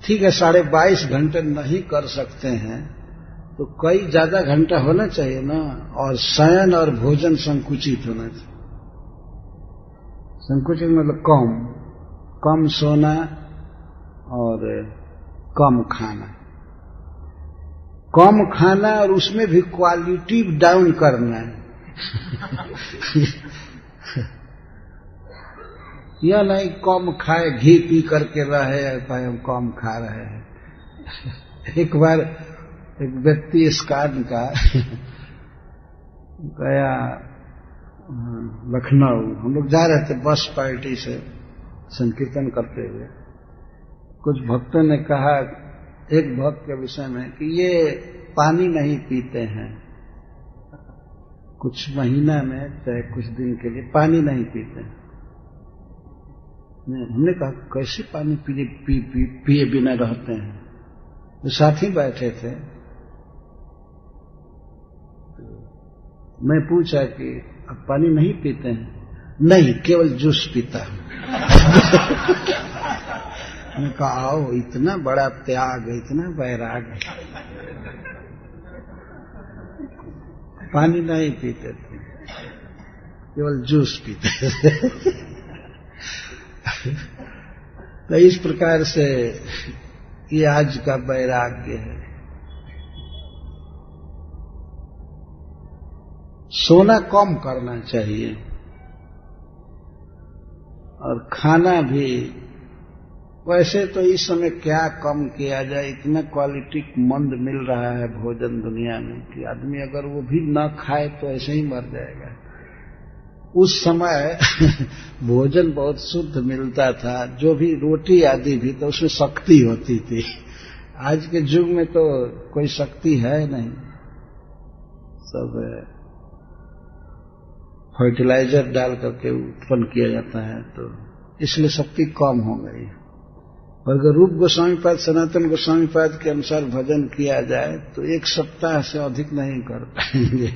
ठीक है, 22.5 घंटे नहीं कर सकते हैं तो कई ज्यादा घंटा होना चाहिए ना, और शयन और भोजन संकुचित होना चाहिए। संकुचित मतलब कम सोना और कम खाना, और उसमें भी क्वालिटी डाउन करना है। यह नहीं कम खाए घी पी करके रहे, हम कम खा रहे हैं। एक बार एक व्यक्ति स्कान का गया लखनऊ, हम लोग जा रहे थे बस पार्टी से संकीर्तन करते हुए। कुछ भक्तों ने कहा एक भक्त के विषय में कि ये पानी नहीं पीते हैं, कुछ महीना में चाहे कुछ दिन के लिए पानी नहीं पीते हैं। हमने कहा कैसे पानी पिए बिना रहते हैं? तो साथी बैठे थे, मैं पूछा कि अब पानी नहीं पीते हैं? नहीं, केवल जूस पीता हूं। मैंने कहा आओ, इतना बड़ा त्याग, इतना वैराग, पानी नहीं पीते थे, केवल जूस पीते थे। तो इस प्रकार से ये आज का वैराग्य है। सोना कम करना चाहिए और खाना भी। वैसे तो इस समय क्या कम किया जाए, इतना क्वालिटी मंद मिल रहा है भोजन दुनिया में कि आदमी अगर वो भी न खाए तो ऐसे ही मर जाएगा। उस समय भोजन बहुत शुद्ध मिलता था, जो भी रोटी आदि भी तो उसमें शक्ति होती थी। आज के युग में तो कोई शक्ति है नहीं, सब फर्टिलाइजर डाल करके उत्पन्न किया जाता है, तो इसलिए शक्ति कम हो गई। और अगर रूप गोस्वामी पाद सनातन गोस्वामी पाद के अनुसार भजन किया जाए तो 1 सप्ताह से अधिक नहीं कर पाएंगे।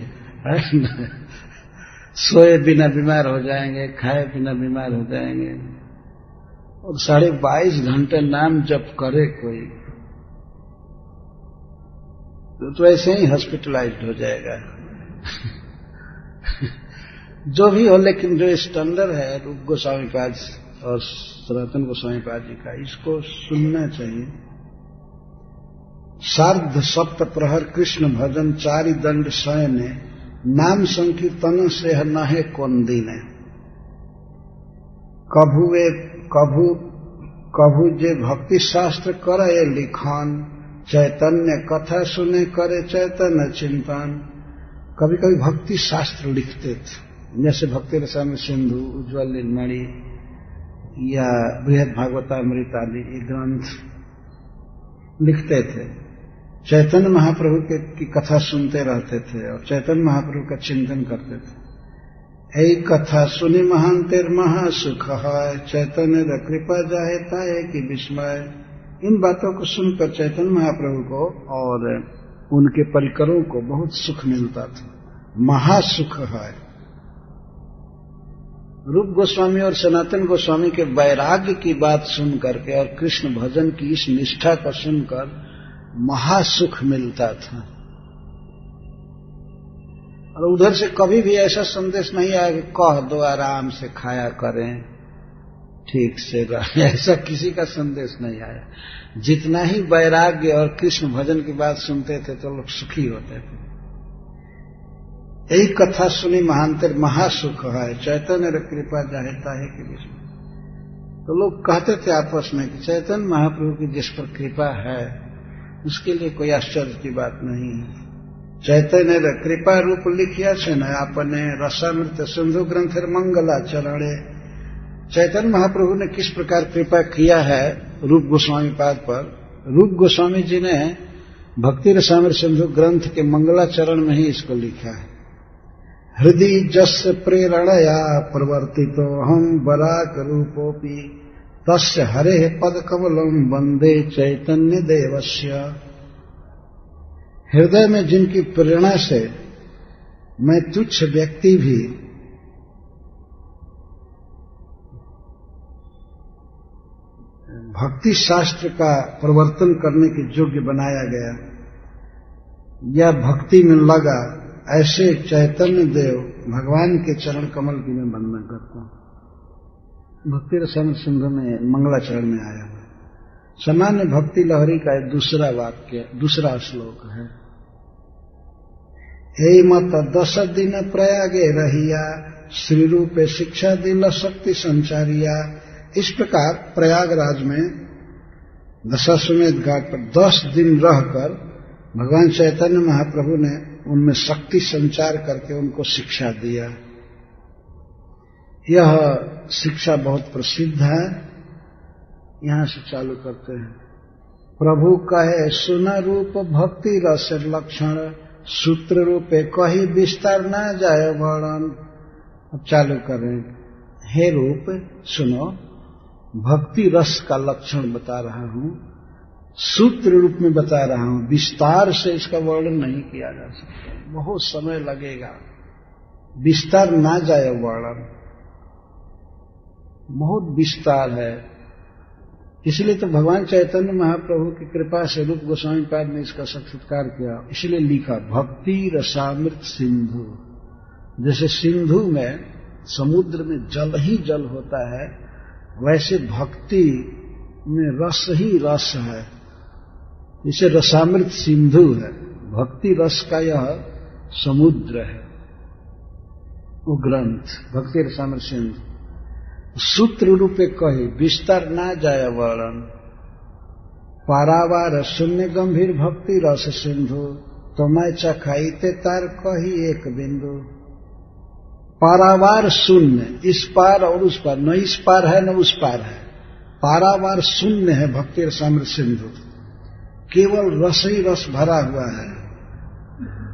सोए बिना बीमार हो जाएंगे, खाए बिना बीमार हो जाएंगे। और 22.5 घंटे नाम जप करे कोई तो ऐसे ही हॉस्पिटलाइज्ड हो जाएगा। जो भी हो, लेकिन जो स्टैंडर्ड है रूप गोस्वामी पाद और सनातन गोस्वामी पाद जी का, इसको सुनना चाहिए। सार्ध सप्त प्रहर कृष्ण भजन 4 दंड शयने, नाम संकीर्तन से नहे कौन दीने। कभु जे भक्ति शास्त्र करे लिखान, चैतन्य कथा सुने करे चैतन्य चिंतन। कभी कभी भक्ति शास्त्र लिखते थे, जैसे भक्ति रसायन सिंधु, उज्ज्वल नीलमणि या बृहद भागवतामृत आदि ये ग्रंथ लिखते थे। चैतन्य महाप्रभु की कथा सुनते रहते थे और चैतन्य महाप्रभु का चिंतन करते थे। ऐ कथा सुनि महान तेर महासुख है, चैतन्य कृपा जाहे ताए की विस्मय। इन बातों को सुनकर चैतन्य महाप्रभु को और उनके परिकरों को बहुत सुख मिलता था, महासुख है। रूप गोस्वामी और सनातन गोस्वामी के वैराग्य की बात सुन करके और कृष्ण भजन की इस निष्ठा को सुनकर महासुख मिलता था। और उधर से कभी भी ऐसा संदेश नहीं आया कि कह दो आराम से खाया करें, ठीक से रहे, ऐसा किसी का संदेश नहीं आया। जितना ही वैराग्य और कृष्ण भजन की बात सुनते थे तो लोग सुखी होते थे। यही कथा सुनी महांतर महासुख है, चैतन्य कृपा जाहेता है कि विष्णु। तो लोग कहते थे आपस में कि चैतन्य महाप्रभु की जिस पर कृपा है उसके लिए कोई आश्चर्य की बात नहीं है। चैतन्य कृपा रूप लिखिया से न आपने रसामृत सिंधु ग्रंथर मंगलाचरणे। चैतन्य महाप्रभु ने किस प्रकार कृपा किया है रूप गोस्वामी पाद पर। रूप गोस्वामी जी ने भक्ति रसामृत सिंधु ग्रंथ के मंगलाचरण में ही इसको लिखा है। हृदय जस प्रेरणया प्रवर्तितो हम बराक रूपोपि तस्य हरे पद कमलम वंदे चैतन्य देवस्य। हृदय में जिनकी प्रेरणा से मैं तुच्छ व्यक्ति भी भक्ति शास्त्र का प्रवर्तन करने के योग्य बनाया गया या भक्ति में लगा, ऐसे चैतन्य देव भगवान के चरण कमल की मैं वंदना करता हूं। भक्ति रसामृत सिंधु में मंगलाचरण में आया है। सामान्य भक्ति लहरी का दूसरा वाक्य, दूसरा श्लोक है। हे मत 10 दिन प्रयागे रहिया श्री रूपे शिक्षा दिल शक्ति संचारिया। इस प्रकार प्रयागराज में दशाश्वमेध घाट पर 10 दिन रहकर भगवान चैतन्य महाप्रभु ने उनमें शक्ति संचार करके उनको शिक्षा दिया। यह शिक्षा बहुत प्रसिद्ध है। यहां से चालू करते हैं। प्रभु कहे सुन रूप भक्ति रस लक्षण सूत्र रूपे कही विस्तार न जाए वर्णन। अब चालू करें। हे रूप सुनो, भक्ति रस का लक्षण बता रहा हूं, सूत्र रूप में बता रहा हूं, विस्तार से इसका वर्णन नहीं किया जा सकता, बहुत समय लगेगा, विस्तार ना जाए वर्णन, बहुत विस्तार है। इसलिए तो भगवान चैतन्य महाप्रभु की कृपा से रूप गोस्वामी पाद ने इसका साक्षात्कार किया, इसलिए लिखा भक्ति रसामृत सिंधु। जैसे सिंधु में समुद्र में जल ही जल होता है, वैसे भक्ति में रस ही रस है। इसे रसामृत सिंधु है, भक्ति रस का यह समुद्र है वो ग्रंथ भक्ति रसामृत सिंधु। सूत्र रूपे कहे विस्तार ना जाय वर्णन। पारावार शून्य गंभीर भक्ति रस सिंधु तो मैं चखाईते तार कही एक बिंदु। पारावार शून्य, इस पार और उस पार, न इस पार है न उस पार है, पारावार शून्य है भक्ति रसामृत सिंधु, केवल रस ही रस भरा हुआ है।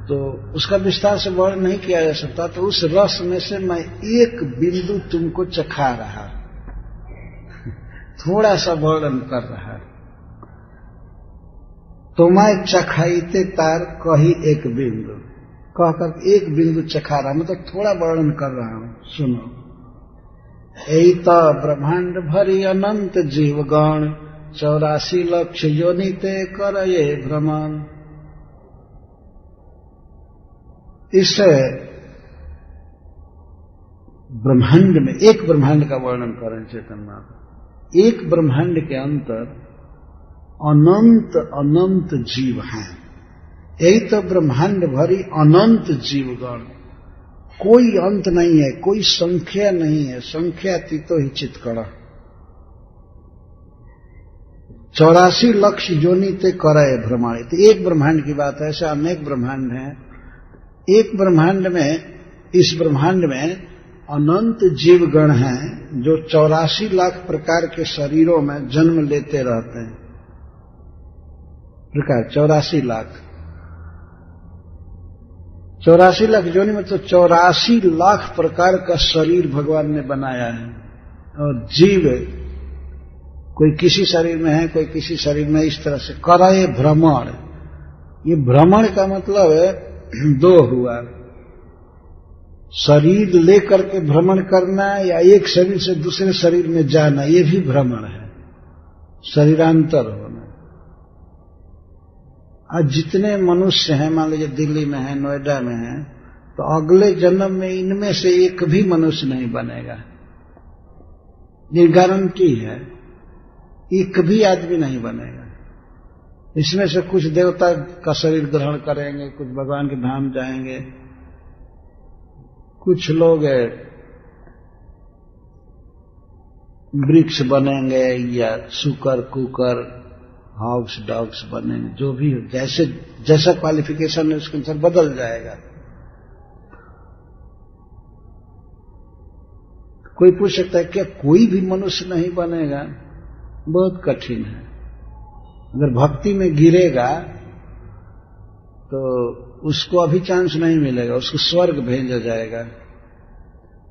तो उसका विस्तार से वर्णन नहीं किया जा सकता। तो उस रस में से मैं एक बिंदु तुमको चखा रहा, थोड़ा सा वर्णन कर रहा। तो मैं चखाईते तार कही एक बिंदु, कहकर एक बिंदु चखा रहा, मतलब थोड़ा वर्णन कर रहा हूं। सुनो। एत ब्रह्मांड भरी अनंत जीवगण 84 लक्ष योनिते करये भ्रमण। इस ब्रह्मांड में एक ब्रह्मांड का वर्णन करें चेतन महाप्रभु। एक ब्रह्मांड के अंतर अनंत अनंत जीव हैं। यही तो ब्रह्मांड भरी अनंत जीवगण, कोई अंत नहीं है, कोई संख्या नहीं है, संख्या तीतो ही चित्कड़ा। 84 लक्ष योनि ते करय भ्रमण। तो एक ब्रह्मांड की बात है, ऐसे अनेक ब्रह्मांड हैं। एक ब्रह्मांड में, इस ब्रह्मांड में अनंत जीवगण हैं जो 84 लाख प्रकार के शरीरों में जन्म लेते रहते हैं। प्रकार 84 लाख, 84 लाख योनि में तो 84 लाख प्रकार का शरीर भगवान ने बनाया है। और जीव कोई किसी शरीर में है, कोई किसी शरीर में, इस तरह से करय भ्रमण। ये भ्रमण का मतलब है दो हुआ, शरीर लेकर के भ्रमण करना या एक शरीर से दूसरे शरीर में जाना, ये भी भ्रमण है, शरीरांतर होना। आज जितने मनुष्य हैं, मान लीजिए दिल्ली में है, नोएडा में है, तो अगले जन्म में इनमें से एक भी मनुष्य नहीं बनेगा, ये गारंटी है। एक भी आदमी नहीं बनेगा। इसमें से कुछ देवता का शरीर ग्रहण करेंगे, कुछ भगवान के धाम जाएंगे, कुछ लोग वृक्ष बनेंगे या शुकर कुकर हॉग्स डॉग्स बनेंगे, जो भी हो, जैसे जैसा क्वालिफिकेशन है उसके अनुसार बदल जाएगा। कोई पूछ सकता है क्या कोई भी मनुष्य नहीं बनेगा? बहुत कठिन है। अगर भक्ति में गिरेगा तो उसको अभी चांस नहीं मिलेगा, उसको स्वर्ग भेजा जाएगा,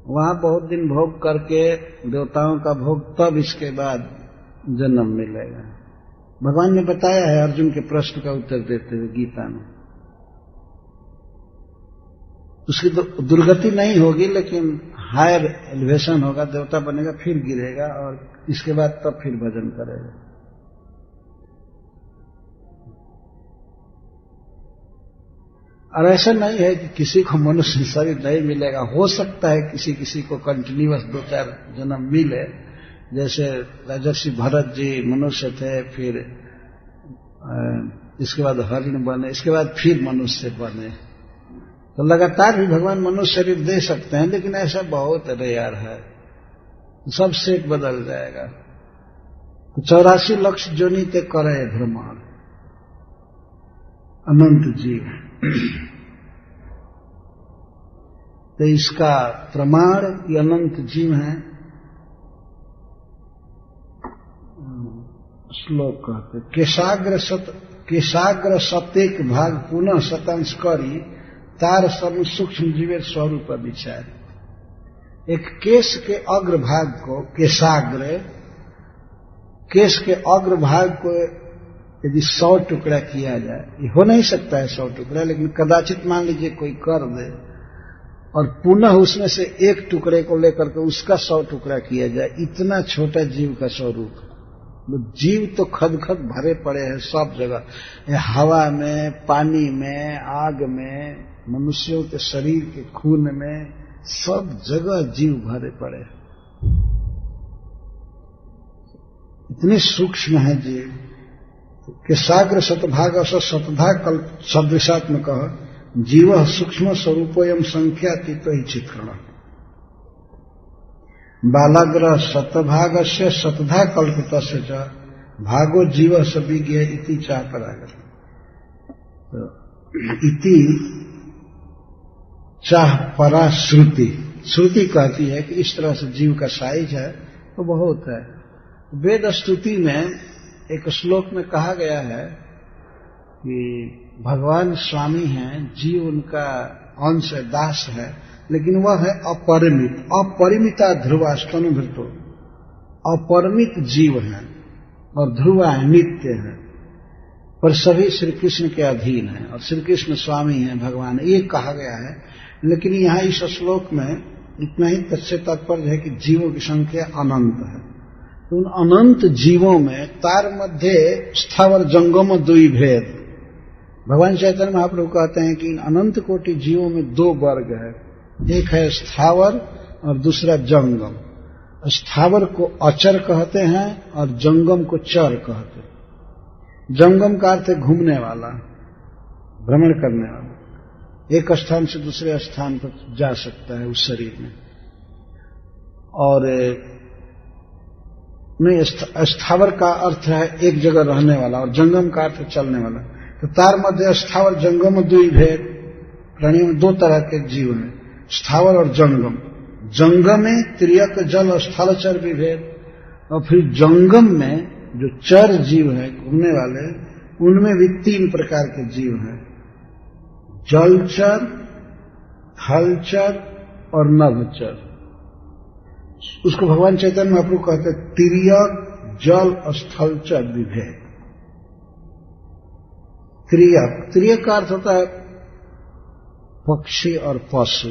वहां बहुत दिन भोग करके देवताओं का भोग, तब इसके बाद जन्म मिलेगा। भगवान ने बताया है अर्जुन के प्रश्न का उत्तर देते हुए गीता में। उसकी दुर्गति नहीं होगी, लेकिन हायर एलिवेशन होगा, देवता बनेगा, फिर गिरेगा और इसके बाद तब फिर भजन करेगा। और ऐसा नहीं है कि किसी को मनुष्य शरीर नहीं मिलेगा, हो सकता है किसी किसी को कंटिन्यूअस 2-4 जन्म मिले, जैसे राजर्षि भरत जी मनुष्य थे, फिर इसके बाद हरिण बने, इसके बाद फिर मनुष्य बने। तो लगातार भी भगवान मनुष्य शरीर दे सकते हैं, लेकिन ऐसा बहुत रेयर है, सब सेट बदल जाएगा। तो 84 लाख जोनि ते करे भ्रमण, अनंत जीव। तो इसका प्रमाण ये अनंत जीव है। श्लोक कहते केशाग्र सतेक भाग पुनः शतांश करी तार सम सूक्ष्म जीवेर स्वरूप विचार। एक केश के अग्रभाग को, केशाग्र, केश के अग्रभाग को यदि 100 टुकड़ा किया जाए, ये हो नहीं सकता है 100 टुकड़ा, लेकिन कदाचित मान लीजिए कोई कर दे और पुनः उसमें से एक टुकड़े को लेकर के उसका 100 टुकड़ा किया जाए, इतना छोटा जीव का स्वरूप। जीव तो खदखद भरे पड़े हैं सब जगह, हवा में, पानी में, आग में, मनुष्यों के शरीर के खून में, सब जगह जीव भरे पड़े हैं। इतने सूक्ष्म है जीव कि साग्र शतभाग शतधा कल्प सदृशात्मक जीव सूक्ष्म स्वरूपोयम संख्यातीत ही चित्रण। बालाग्र शतभाग से शतधा कल्पित भागो जीव सविज्ञ इति चाह परागत। इति चाह परा श्रुति, श्रुति कहती है कि इस तरह से जीव का साइज है तो बहुत है। वेद स्तुति में एक श्लोक में कहा गया है कि भगवान स्वामी हैं, जीव उनका अंश है, दास है, लेकिन वह है अपरिमित, अपरिमिता ध्रुवास्तनुभृतो, अपरिमित जीव है और ध्रुवा है, नित्य है, पर सभी श्री कृष्ण के अधीन है और श्री कृष्ण स्वामी हैं, भगवान, ये कहा गया है। लेकिन यहाँ इस श्लोक में इतना ही तथ्य तात्पर्य है कि जीवों की संख्या अनंत है। तो उन अनंत जीवों में तार मध्य स्थावर जंगम दुई भेद। भगवान चैतन्य महाप्रभु कहते हैं कि इन अनंत कोटि जीवों में 2 वर्ग है, एक है स्थावर और दूसरा जंगम। स्थावर को अचर कहते हैं और जंगम को चर कहते हैं। जंगम का अर्थ है घूमने वाला, भ्रमण करने वाला, एक स्थान से दूसरे स्थान पर जा सकता है उस शरीर में। और नहीं, स्थावर का अर्थ है एक जगह रहने वाला और जंगम का अर्थ है चलने वाला। तो तार मध्य स्थावर जंगम दुई भेद। प्राणियों में 2 तरह के जीव हैं, स्थावर और जंगम। जंगम में त्रियक जल स्थलचर विभेद, और फिर जंगम में जो चर जीव है, घूमने वाले, उनमें भी 3 प्रकार के जीव हैं, जलचर, थलचर और नभचर। उसको भगवान चैतन्य महाप्रभु कहते हैं तिर्यक जल स्थलचर विभेद। तिर्यक, तिर्यक का अर्थ होता है पक्षी और पशु।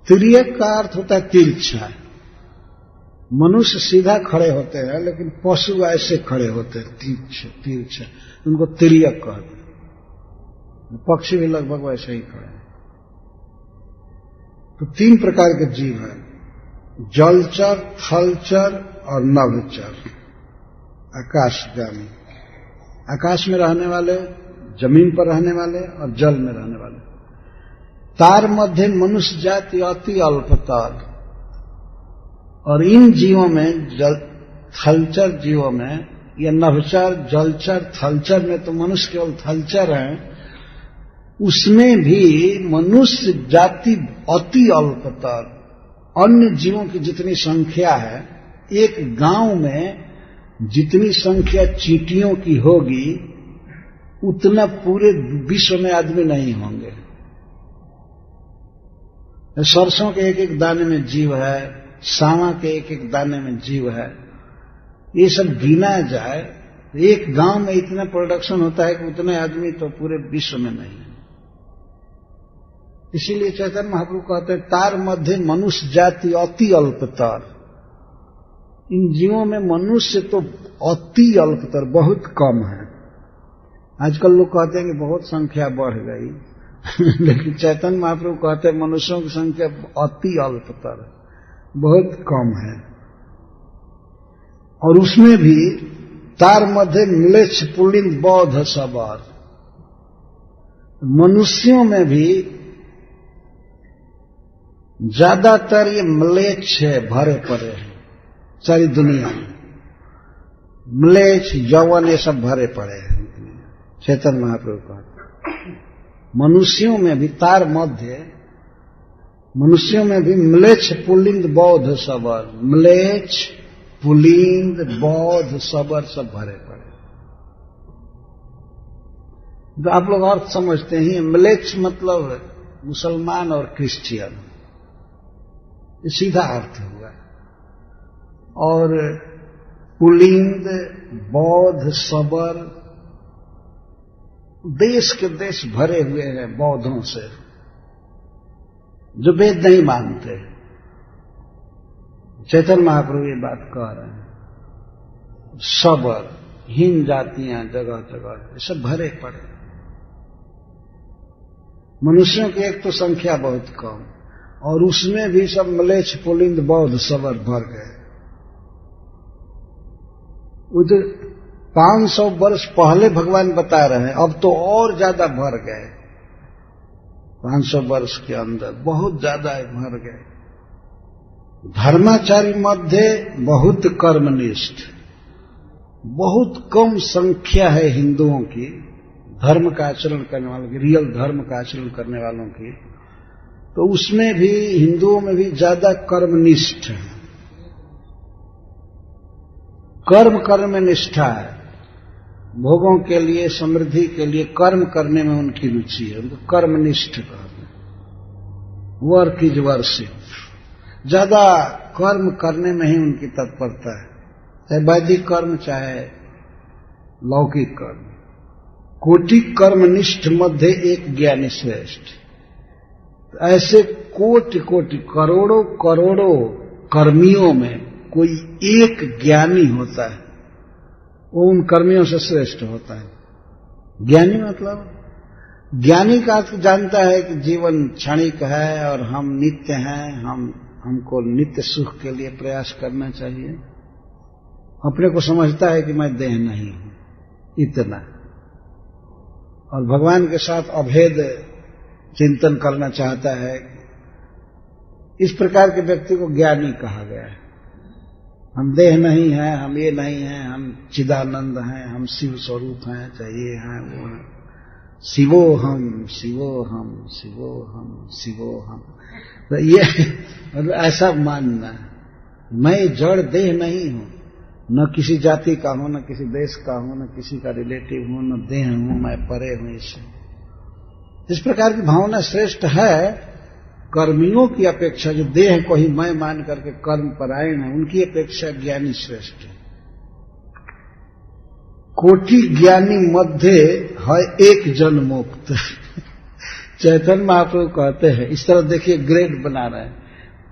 तिर्यक का अर्थ होता है तिरछा। मनुष्य सीधा खड़े होते हैं, लेकिन पशु ऐसे खड़े होते हैं तिरछा, उनको तिर्यक कहते हैं। पक्षी भी लगभग वैसे ही खड़े हैं। तो 3 प्रकार के जीव हैं, जलचर, थलचर और नभचर, आकाशगामी। आकाश में रहने वाले, जमीन पर रहने वाले और जल में रहने वाले। तार मध्य मनुष्य जाति अति अल्पतर। और इन जीवों में, थलचर जीवों में या नभचर, जलचर, थलचर में तो मनुष्य केवल थलचर हैं, उसमें भी मनुष्य जाति अति अल्पतर। अन्य जीवों की जितनी संख्या है, एक गांव में जितनी संख्या चींटियों की होगी उतना पूरे विश्व में आदमी नहीं होंगे। सरसों के एक एक दाने में जीव है, सांवा के एक एक दाने में जीव है। ये सब गिना जाए तो एक गांव में इतना प्रोडक्शन होता है कि उतने आदमी तो पूरे विश्व में नहीं है। इसीलिए चैतन्य महाप्रभु कहते हैं तार मध्य मनुष्य जाति अति अल्पतर। इन जीवों में मनुष्य तो अति अल्पतर, बहुत कम है। आजकल लोग कहते हैं कि बहुत संख्या बढ़ गई लेकिन चैतन्य महाप्रभु कहते हैं मनुष्यों की संख्या अति अल्पतर, बहुत कम है। और उसमें भी तार मध्य म्लेच्छ पुल्लिंग बौद्ध सबर। मनुष्यों में भी ज्यादातर ये म्लेच्छ भरे पड़े हैं। सारी दुनिया में म्लेच्छ, यौवन, ये सब भरे पड़े हैं। चैतन्य महाप्रभु कहते मनुष्यों में भी तार मध्य, मनुष्यों में भी म्लेच्छ पुल्लिंग बौद्ध सबर, म्लेच्छ पुल्लिंग बौद्ध सबर सब भरे पड़े। तो आप लोग अर्थ समझते हैं, म्लेच्छ मतलब मुसलमान और क्रिश्चियन, ये सीधा अर्थ हुआ। और पुल्लिंग बौद्ध सबर, देश के देश भरे हुए हैं बौद्धों से जो वेद नहीं मानते। चैतन्य महाप्रभु ये बात कह रहे हैं। सबर, हीन जातियां जगह जगह ये सब भरे पड़े। मनुष्यों की एक तो संख्या बहुत कम, और उसमें भी सब म्लेच्छ पुल्लिंग बौद्ध सबर भर गए। उधर 500 वर्ष पहले भगवान बता रहे हैं, अब तो और ज्यादा भर गए। 500 वर्ष के अंदर बहुत ज्यादा भर गए। धर्माचारी मध्य बहुत कर्मनिष्ठ, बहुत कम संख्या है हिंदुओं की धर्म का आचरण करने वालों की, रियल धर्म का आचरण करने वालों की। तो उसमें भी हिंदुओं में भी ज्यादा कर्मनिष्ठ है। कर्म करने में निष्ठा है, भोगों के लिए, समृद्धि के लिए कर्म करने में उनकी रुचि है। उनको कर्मनिष्ठ कहते हैं। वर्क इज वर्शिप, ज्यादा कर्म करने में ही उनकी तत्परता है, चाहे वैदिक कर्म चाहे लौकिक कर्म। कोटि कर्मनिष्ठ मध्य एक ज्ञानी श्रेष्ठ। ऐसे कोटि कोटि करोड़ों करोड़ों कर्मियों में कोई एक ज्ञानी होता है, वो उन कर्मियों से श्रेष्ठ होता है। ज्ञानी मतलब, ज्ञानी का अर्थ जानता है कि जीवन क्षणिक है और हम नित्य हैं, हमको नित्य सुख के लिए प्रयास करना चाहिए। अपने को समझता है कि मैं देह नहीं हूं, इतना। और भगवान के साथ अभेद चिंतन करना चाहता है। इस प्रकार के व्यक्ति को ज्ञानी कहा गया है। हम देह नहीं हैं, हम ये नहीं हैं, हम चिदानंद हैं, हम शिव स्वरूप हैं, चाहे ये हैं वो हैं। शिवो हम, शिवो हम, शिवो हम, शिवो हम। तो ये मतलब ऐसा मानना, मैं जड़ देह नहीं हूं, न किसी जाति का हूं, न किसी देश का हूं, न किसी का रिलेटिव हूं, न देह हूं, मैं परे हूं इससे। इस प्रकार की भावना श्रेष्ठ है कर्मियों की अपेक्षा। जो देह को ही मैं मान करके कर्म परायण है, उनकी अपेक्षा ज्ञानी श्रेष्ठ है। कोटि ज्ञानी मध्य है एक जन मुक्त चैतन्य महाप्रभु कहते हैं। इस तरह देखिए ग्रेड बना रहे हैं।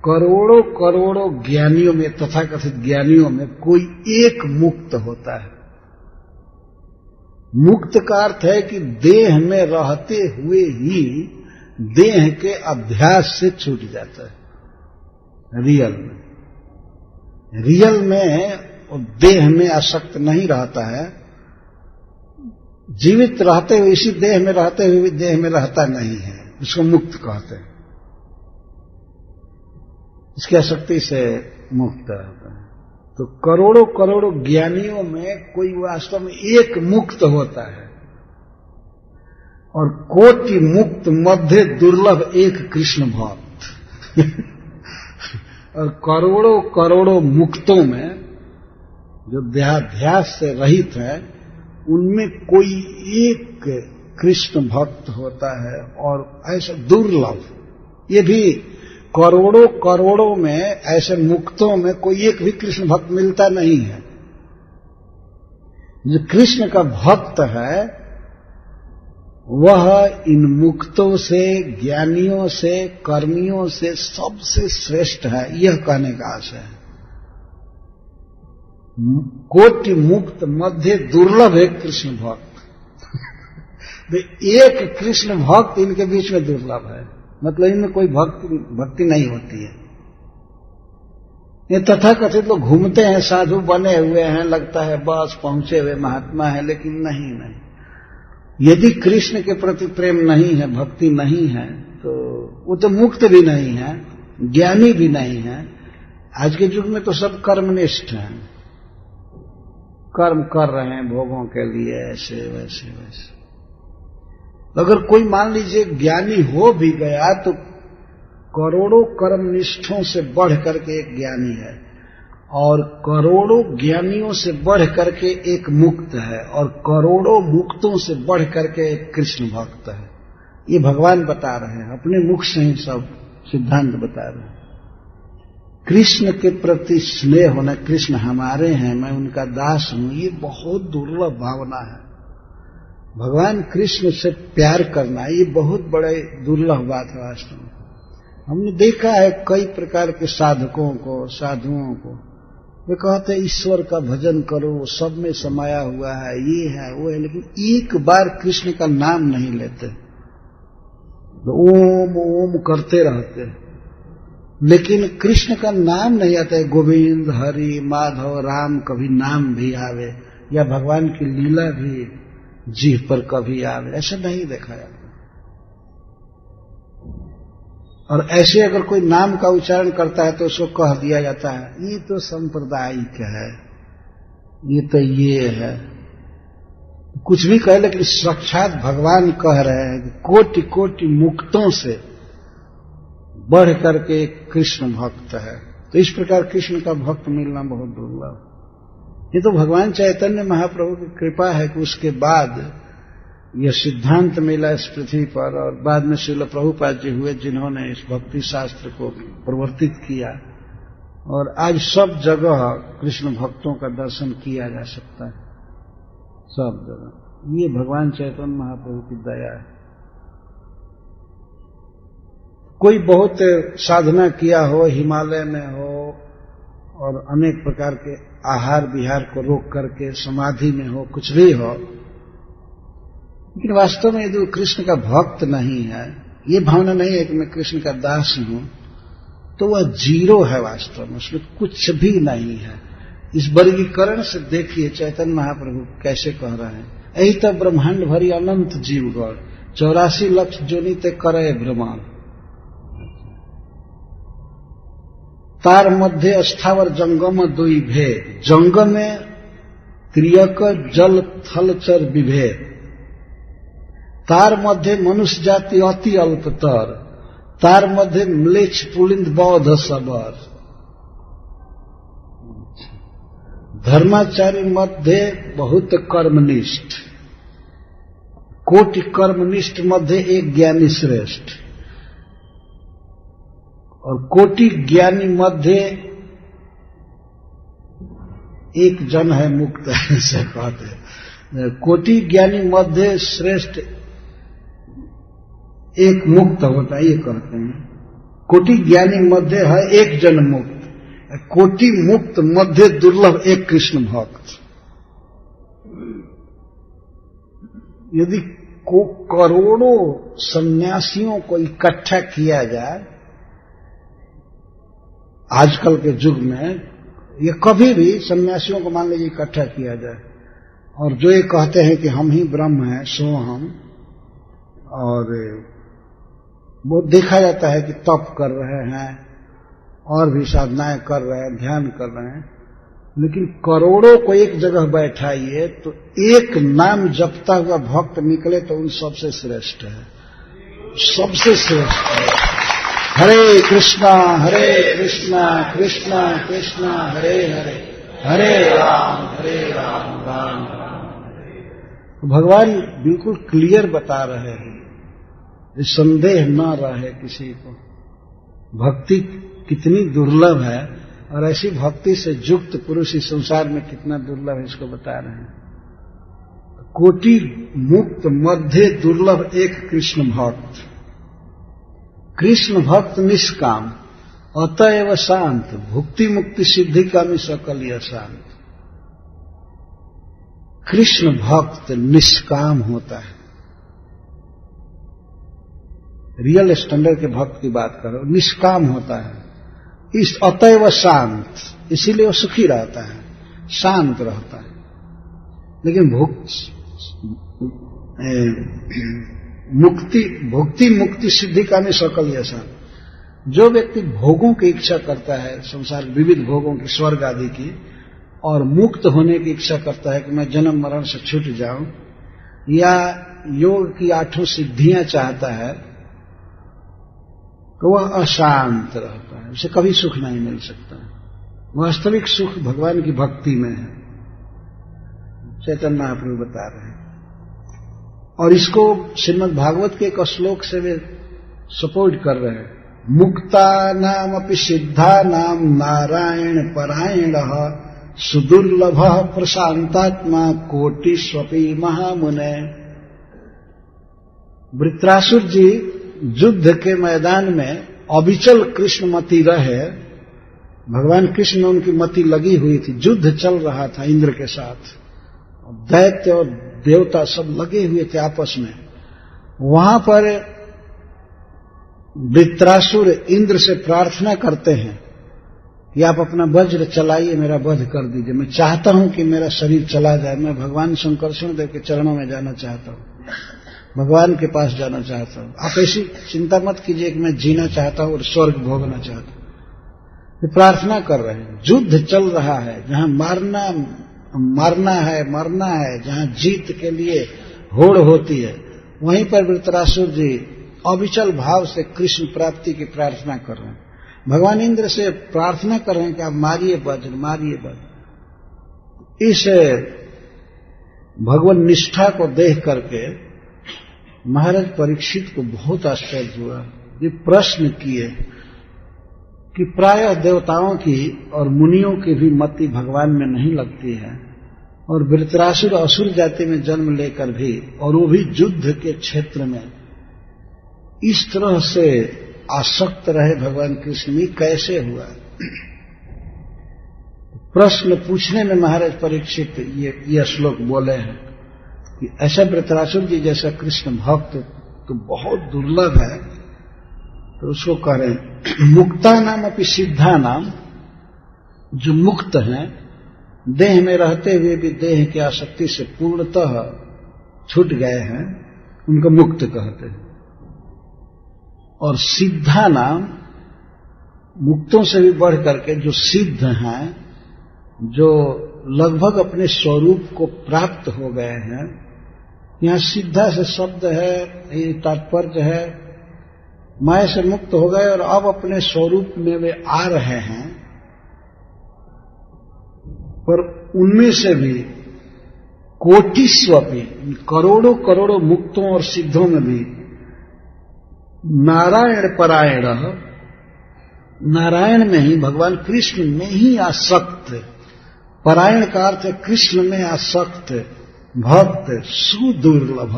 करोड़ों करोड़ों ज्ञानियों में, तथाकथित ज्ञानियों में कोई एक मुक्त होता है। मुक्त का अर्थ है कि देह में रहते हुए ही देह के अध्यास से छूट जाता है। रियल में देह में आसक्त नहीं रहता है। जीवित रहते हुए, इसी देह में रहते हुए भी देह में रहता नहीं है, उसको मुक्त कहते हैं। इसकी आसक्ति से मुक्त रहता है। तो करोड़ों करोड़ों ज्ञानियों में कोई वास्तव में एक मुक्त होता है, और कोटि मुक्त मध्य दुर्लभ एक कृष्ण भक्त। और करोड़ों करोड़ों मुक्तों में जो देहाध्यास से रहित है, उनमें कोई एक कृष्ण भक्त होता है, और ऐसा दुर्लभ, ये भी करोड़ों करोड़ों में ऐसे मुक्तों में कोई एक भी कृष्ण भक्त मिलता नहीं है। जो कृष्ण का भक्त है वह इन मुक्तों से, ज्ञानियों से, कर्मियों से सबसे श्रेष्ठ है, यह कहने का आशय है। कोटि मुक्त मध्य दुर्लभ है कृष्ण भक्त। एक कृष्ण भक्त इनके बीच में दुर्लभ है, मतलब इनमें कोई भक्ति नहीं होती है। ये तथाकथित लोग घूमते हैं, साधु बने हुए हैं, लगता है बस पहुंचे हुए महात्मा है, लेकिन नहीं। यदि कृष्ण के प्रति प्रेम नहीं है, भक्ति नहीं है, तो वो तो मुक्त भी नहीं है, ज्ञानी भी नहीं है। आज के युग में तो सब कर्मनिष्ठ हैं, कर्म कर रहे हैं भोगों के लिए, ऐसे वैसे। अगर कोई मान लीजिए ज्ञानी हो भी गया तो करोड़ों कर्मनिष्ठों से बढ़ करके एक ज्ञानी है, और करोड़ों ज्ञानियों से बढ़ करके एक मुक्त है, और करोड़ों मुक्तों से बढ़ करके एक कृष्ण भक्त है। ये भगवान बता रहे हैं, अपने मुख से ही सब सिद्धांत बता रहे हैं। कृष्ण के प्रति स्नेह होना, कृष्ण हमारे हैं, मैं उनका दास हूं, ये बहुत दुर्लभ भावना है। भगवान कृष्ण से प्यार करना ये बहुत बड़े दुर्लभ बात है वास्तव में। हमने देखा है कई प्रकार के साधकों को, साधुओं को, वे कहते हैं ईश्वर का भजन करो, सब में समाया हुआ है, ये है वो है, लेकिन एक बार कृष्ण का नाम नहीं लेते, तो ओम ओम करते रहते हैं, लेकिन कृष्ण का नाम नहीं आता है। गोविंद, हरि, माधव, राम कभी नाम भी आवे, या भगवान की लीला भी जीभ पर कभी आवे, ऐसा नहीं देखा जाता। और ऐसे अगर कोई नाम का उच्चारण करता है तो उसको कह दिया जाता है ये तो सांप्रदायिक है, ये तो ये है, कुछ भी कहे, लेकिन साक्षात भगवान कह रहे हैं कि कोटि कोटि मुक्तों से बढ़ करके कृष्ण भक्त है। तो इस प्रकार कृष्ण का भक्त मिलना बहुत दुर्लभ। ये तो भगवान चैतन्य महाप्रभु की कृपा है कि उसके बाद यह सिद्धांत मिला इस पृथ्वी पर, और बाद में श्रील प्रभुपाद जी हुए जिन्होंने इस भक्ति शास्त्र को प्रवर्तित किया, और आज सब जगह कृष्ण भक्तों का दर्शन किया जा सकता है, सब जगह। ये भगवान चैतन्य महाप्रभु की दया है। कोई बहुत साधना किया हो, हिमालय में हो, और अनेक प्रकार के आहार विहार को रोक करके समाधि में हो, कुछ भी हो, लेकिन वास्तव में यदि वो कृष्ण का भक्त नहीं है, ये भावना नहीं है कि मैं कृष्ण का दास हूं, तो वह जीरो है वास्तव में, उसमें कुछ भी नहीं है। इस वर्गीकरण से देखिए चैतन्य महाप्रभु कैसे कह रहे हैं, यही तो ब्रह्मांड भरी अनंत जीवगण, 84 लाख जोनि ते करे भ्रमण, तार मध्य स्थावर जंगम दुई भेद, जंगमे त्रियक जल थल चर विभेद, तार मध्य मनुष्य जाति अति अल्पतर, तार मध्य म्लेच्छ पुलिंद बौद्ध सबर, धर्माचारी मध्य बहुत कर्मनिष्ठ, कोटि कर्मनिष्ठ मध्य एक ज्ञानी श्रेष्ठ, और कोटि ज्ञानी मध्य एक जन है मुक्त, ऐसे कहते हैं। कोटि ज्ञानी मध्य श्रेष्ठ एक मुक्त होता है, ये कहते हैं। कोटि ज्ञानी मध्य है एक जन मुक्त, कोटि मुक्त मध्य दुर्लभ एक कृष्ण भक्त। यदि करोड़ों सन्यासियों को इकट्ठा किया जाए आजकल के युग में, ये कभी भी सन्यासियों को मान लीजिए इकट्ठा किया जाए, और जो ये कहते हैं कि हम ही ब्रह्म हैं, सो हम, और वो देखा जाता है कि तप कर रहे हैं और भी साधनाएं कर रहे हैं, ध्यान कर रहे हैं, लेकिन करोड़ों को एक जगह बैठाइए तो एक नाम जपता हुआ भक्त निकले तो उन सबसे श्रेष्ठ है, सबसे श्रेष्ठ है। हरे कृष्णा कृष्णा कृष्णा हरे हरे, हरे राम राम राम हरे। भगवान बिल्कुल क्लियर बता रहे हैं, संदेह न रहे किसी को। भक्ति कितनी दुर्लभ है और ऐसी भक्ति से युक्त पुरुष इस संसार में कितना दुर्लभ है, इसको बता रहे हैं। कोटि मुक्त मध्य दुर्लभ एक कृष्ण भक्त। कृष्ण भक्त निष्काम अतएव शांत, भुक्ति मुक्ति सिद्धि कामी सकल यह शांत। कृष्ण भक्त निष्काम होता है। रियल स्टैंडर्ड के भक्त की बात करो, निष्काम होता है। इस अतएव शांत, इसीलिए वो सुखी रहता है, शांत रहता है। लेकिन भुक्ति मुक्ति सिद्धि कामी सकल यह शांत। जो व्यक्ति भोगों की इच्छा करता है, संसार विविध भोगों की, स्वर्ग आदि की, और मुक्त होने की इच्छा करता है कि मैं जन्म मरण से छूट जाऊं, या योग की 8 सिद्धियां चाहता है, तो वह अशांत रहता है, उसे कभी सुख नहीं मिल सकता। वास्तविक सुख भगवान की भक्ति में है, चैतन्य महाप्रभु बता रहे हैं। और इसको श्रीमद् भागवत के एक श्लोक से वे सपोर्ट कर रहे हैं। मुक्ता नाम अपि सिद्धा नाम नारायण परायण सुदुर्लभ प्रशांतात्मा कोटिस्वपि महामुने। वृत्रासुर जी युद्ध के मैदान में अविचल कृष्णमति रहे। भगवान कृष्ण में उनकी मति लगी हुई थी, युद्ध चल रहा था इंद्र के साथ, दैत्य और देवता सब लगे हुए थे आपस में। वहां पर वृत्रासुर इंद्र से प्रार्थना करते हैं कि आप अपना वज्र चलाइए, मेरा वध कर दीजिए। मैं चाहता हूं कि मेरा शरीर चला जाए, मैं भगवान शंकरषण देव के चरणों में जाना चाहता हूं, भगवान के पास जाना चाहता हूं। आप ऐसी चिंता मत कीजिए कि मैं जीना चाहता हूं और स्वर्ग भोगना चाहता हूं। वे प्रार्थना कर रहे हैं, युद्ध चल रहा है, जहां मरना है, जहां जीत के लिए होड़ होती है, वहीं पर वृत्रासुर जी अविचल भाव से कृष्ण प्राप्ति की प्रार्थना कर रहे हैं। भगवान इंद्र से प्रार्थना कर रहे हैं कि आप मारिए वज्र, मारिए वज्र। इस भगवान निष्ठा को देख करके महाराज परीक्षित को बहुत आश्चर्य हुआ। ये प्रश्न किए कि प्रायः देवताओं की और मुनियों की भी मति भगवान में नहीं लगती है, और वृत्रासुर असुर जाति में जन्म लेकर भी, और वो भी युद्ध के क्षेत्र में, इस तरह से आसक्त रहे भगवान कृष्ण में, कैसे हुआ? प्रश्न पूछने में महाराज परीक्षित ये श्लोक बोले हैं कि ऐसा वृत्रासुर जी जैसा कृष्ण भक्त तो बहुत दुर्लभ है। तो उसको कह रहे हैं मुक्ता नाम अपि सिद्धा नाम, जो मुक्त हैं, देह में रहते हुए भी देह की आसक्ति से पूर्णतः छूट गए हैं, उनको मुक्त कहते हैं। और सिद्धा नाम, मुक्तों से भी बढ़ करके जो सिद्ध हैं, जो लगभग अपने स्वरूप को प्राप्त हो गए हैं। यहां सिद्धा से शब्द है, ये तात्पर्य है माया से मुक्त हो गए और अब अपने स्वरूप में वे आ रहे हैं। पर उनमें से भी कोटिस्वपि, करोड़ों करोड़ों मुक्तों और सिद्धों में भी नारायण परायण, नारायण में ही, भगवान कृष्ण में ही आसक्त, परायण का अर्थ है कृष्ण में आसक्त भक्त, सुदुर्लभ,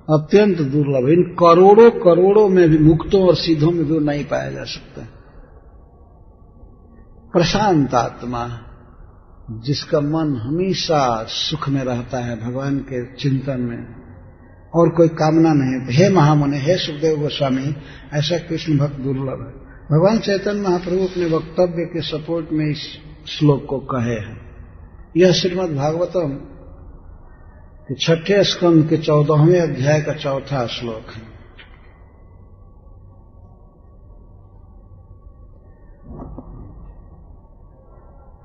अत्यंत दुर्लभ। इन करोड़ों करोड़ों में भी, मुक्तों और सिद्धों में भी नहीं पाया जा सकता। प्रशांत आत्मा, जिसका मन हमेशा सुख में रहता है, भगवान के चिंतन में, और कोई कामना नहीं। हे महामुनि, हे सुखदेव गोस्वामी, ऐसा कृष्ण भक्त दुर्लभ है। भगवान चैतन्य महाप्रभु अपने वक्तव्य के सपोर्ट में इस श्लोक को कहे हैं। यह श्रीमद् भागवतम के 6ठे स्कंद के 14वें अध्याय का 4था श्लोक है।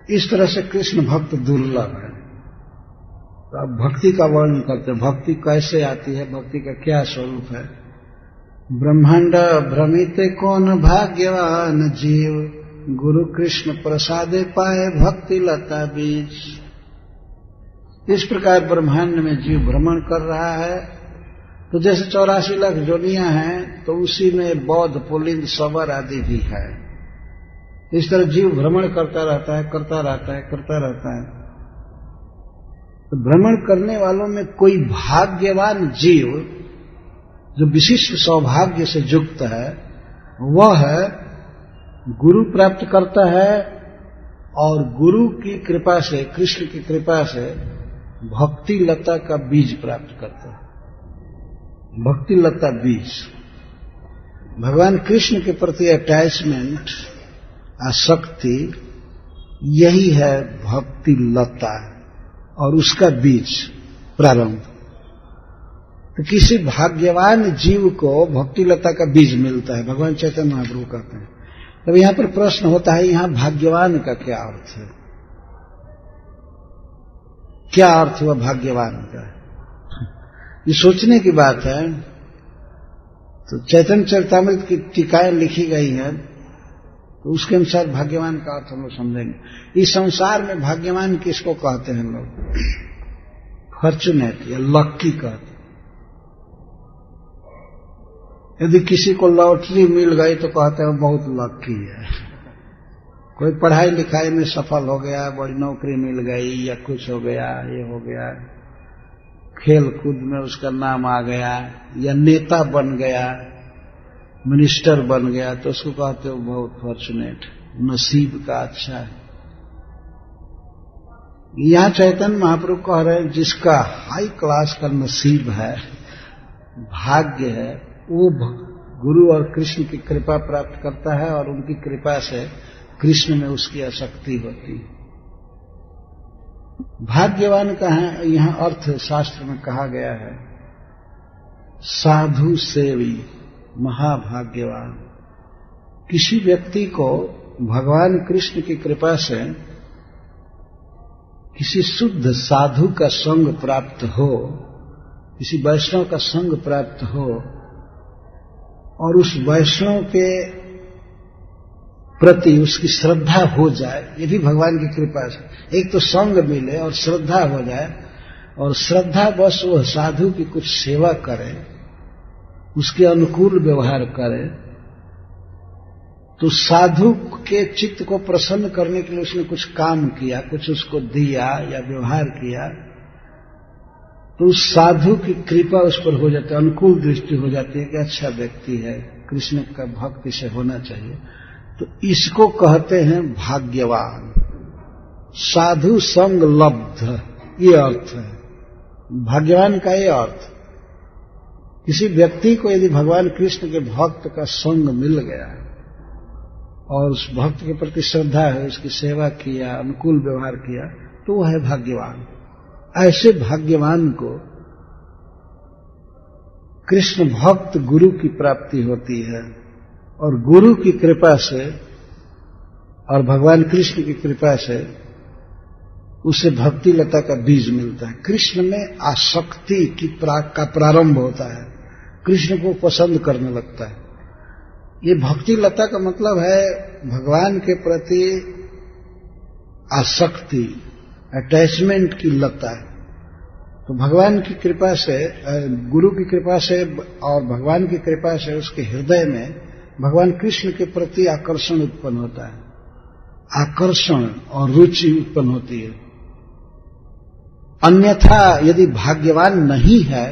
इस तरह से कृष्ण भक्त दुर्लभ है। तो अब भक्ति का वर्णन करते हैं, भक्ति कैसे आती है, भक्ति का क्या स्वरूप है। ब्रह्मांड भ्रमित कौन भाग्यवान जीव, गुरु कृष्ण प्रसादे पाए भक्ति लता बीज। इस प्रकार ब्रह्मांड में जीव भ्रमण कर रहा है। तो जैसे 84 लाख जोनियां हैं, तो उसी में बौद्ध, पुलिंद, सवर आदि भी है। इस तरह जीव भ्रमण करता रहता है, करता रहता है, करता रहता है। तो भ्रमण करने वालों में कोई भाग्यवान जीव जो विशिष्ट सौभाग्य से युक्त है, वह गुरु प्राप्त करता है और गुरु की कृपा से, कृष्ण की कृपा से भक्ति लता का बीज प्राप्त करता है। भक्ति लता बीज, भगवान कृष्ण के प्रति अटैचमेंट, आसक्ति, यही है भक्ति लता और उसका बीज प्रारंभ। तो किसी भाग्यवान जीव को भक्ति लता का बीज मिलता है, भगवान चैतन्य महाप्रभु कहते हैं। तब यहां पर प्रश्न होता है, यहां भाग्यवान का क्या अर्थ है? क्या अर्थ हुआ भाग्यवान का? ये सोचने की बात है। तो चैतन्य चरितामृत की टीकाएं लिखी गई हैं, तो उसके अनुसार भाग्यवान का अर्थ हम लोग समझेंगे। इस संसार में भाग्यवान किसको कहते हैं लोग? फॉर्चुनेट या लक्की कहते हैं। यदि किसी को लॉटरी मिल गई तो कहते हैं बहुत लक्की है। कोई पढ़ाई लिखाई में सफल हो गया, बड़ी नौकरी मिल गई, या कुछ हो गया, ये हो गया, खेल कूद में उसका नाम आ गया, या नेता बन गया, मिनिस्टर बन गया, तो उसको कहते हो बहुत फॉर्चुनेट, नसीब का अच्छा है। यहां चैतन्य महाप्रभु कह रहे हैं जिसका हाई क्लास का नसीब है, भाग्य है, वो गुरु और कृष्ण की कृपा प्राप्त करता है और उनकी कृपा से कृष्ण में उसकी आसक्ति होती है। भाग्यवान का है यहां अर्थ शास्त्र में कहा गया है, साधु सेवी महाभाग्यवान। किसी व्यक्ति को भगवान कृष्ण की कृपा से किसी शुद्ध साधु का संग प्राप्त हो, किसी वैष्णव का संग प्राप्त हो, और उस वैष्णव के प्रति उसकी श्रद्धा हो जाए, ये भी भगवान की कृपा से। एक तो संग मिले और श्रद्धा हो जाए, और श्रद्धा बस वह साधु की कुछ सेवा करे, उसके अनुकूल व्यवहार करे, तो साधु के चित्त को प्रसन्न करने के लिए उसने कुछ काम किया, कुछ उसको दिया या व्यवहार किया, तो उस साधु की कृपा उस पर हो जाती है, अनुकूल दृष्टि हो जाती है कि अच्छा व्यक्ति है, कृष्ण का भक्त इसे होना चाहिए। तो इसको कहते हैं भाग्यवान। साधु संग लब्ध, ये अर्थ है भाग्यवान का। ये अर्थ, किसी व्यक्ति को यदि भगवान कृष्ण के भक्त का संग मिल गया और उस भक्त के प्रति श्रद्धा है, उसकी सेवा किया, अनुकूल व्यवहार किया, तो वह है भाग्यवान। ऐसे भाग्यवान को कृष्ण भक्त गुरु की प्राप्ति होती है, और गुरु की कृपा से और भगवान कृष्ण की कृपा से उसे भक्ति लता का बीज मिलता है। कृष्ण में आसक्ति का प्रारंभ होता है, कृष्ण को पसंद करने लगता है। ये भक्ति लता का मतलब है भगवान के प्रति आसक्ति, अटैचमेंट की लता। तो भगवान की कृपा से, गुरु की कृपा से और भगवान की कृपा से उसके हृदय में भगवान कृष्ण के प्रति आकर्षण उत्पन्न होता है, आकर्षण और रुचि उत्पन्न होती है। अन्यथा यदि भाग्यवान नहीं है,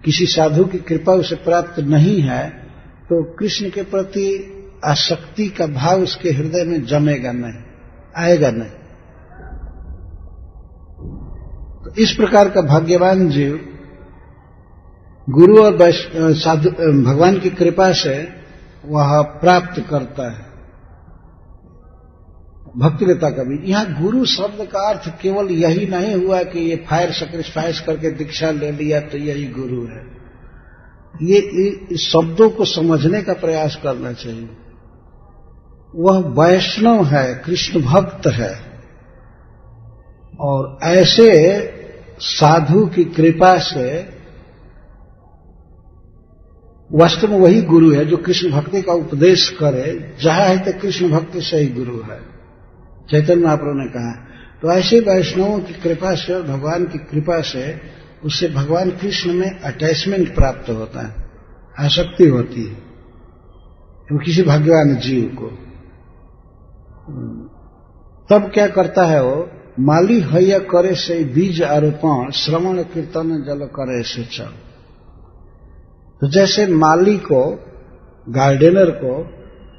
किसी साधु की कृपा उसे प्राप्त नहीं है, तो कृष्ण के प्रति आसक्ति का भाव उसके हृदय में जमेगा नहीं, आएगा नहीं। तो इस प्रकार का भाग्यवान जीव गुरु और साधु भगवान की कृपा से वह प्राप्त करता है भक्ति लता का भी। यहां गुरु शब्द का अर्थ केवल यही नहीं हुआ कि ये फायर सैक्रिफाइस करके दीक्षा ले लिया तो यही गुरु है। ये शब्दों को समझने का प्रयास करना चाहिए। वह वैष्णव है, कृष्ण भक्त है, और ऐसे साधु की कृपा से वास्तव में वही गुरु है जो कृष्ण भक्ति का उपदेश करे। जहां है तो कृष्ण भक्ति से ही गुरु है, चैतन्य महाप्रभु ने कहा। तो ऐसे वैष्णवों की कृपा से और भगवान की कृपा से उससे भगवान कृष्ण में अटैचमेंट प्राप्त होता है, आसक्ति होती है तो किसी भाग्यवान जीव को। तब क्या करता है वो, माली हय करे से बीज आरोपण श्रवण कीर्तन जल करे से चल। तो जैसे माली को, गार्डनर को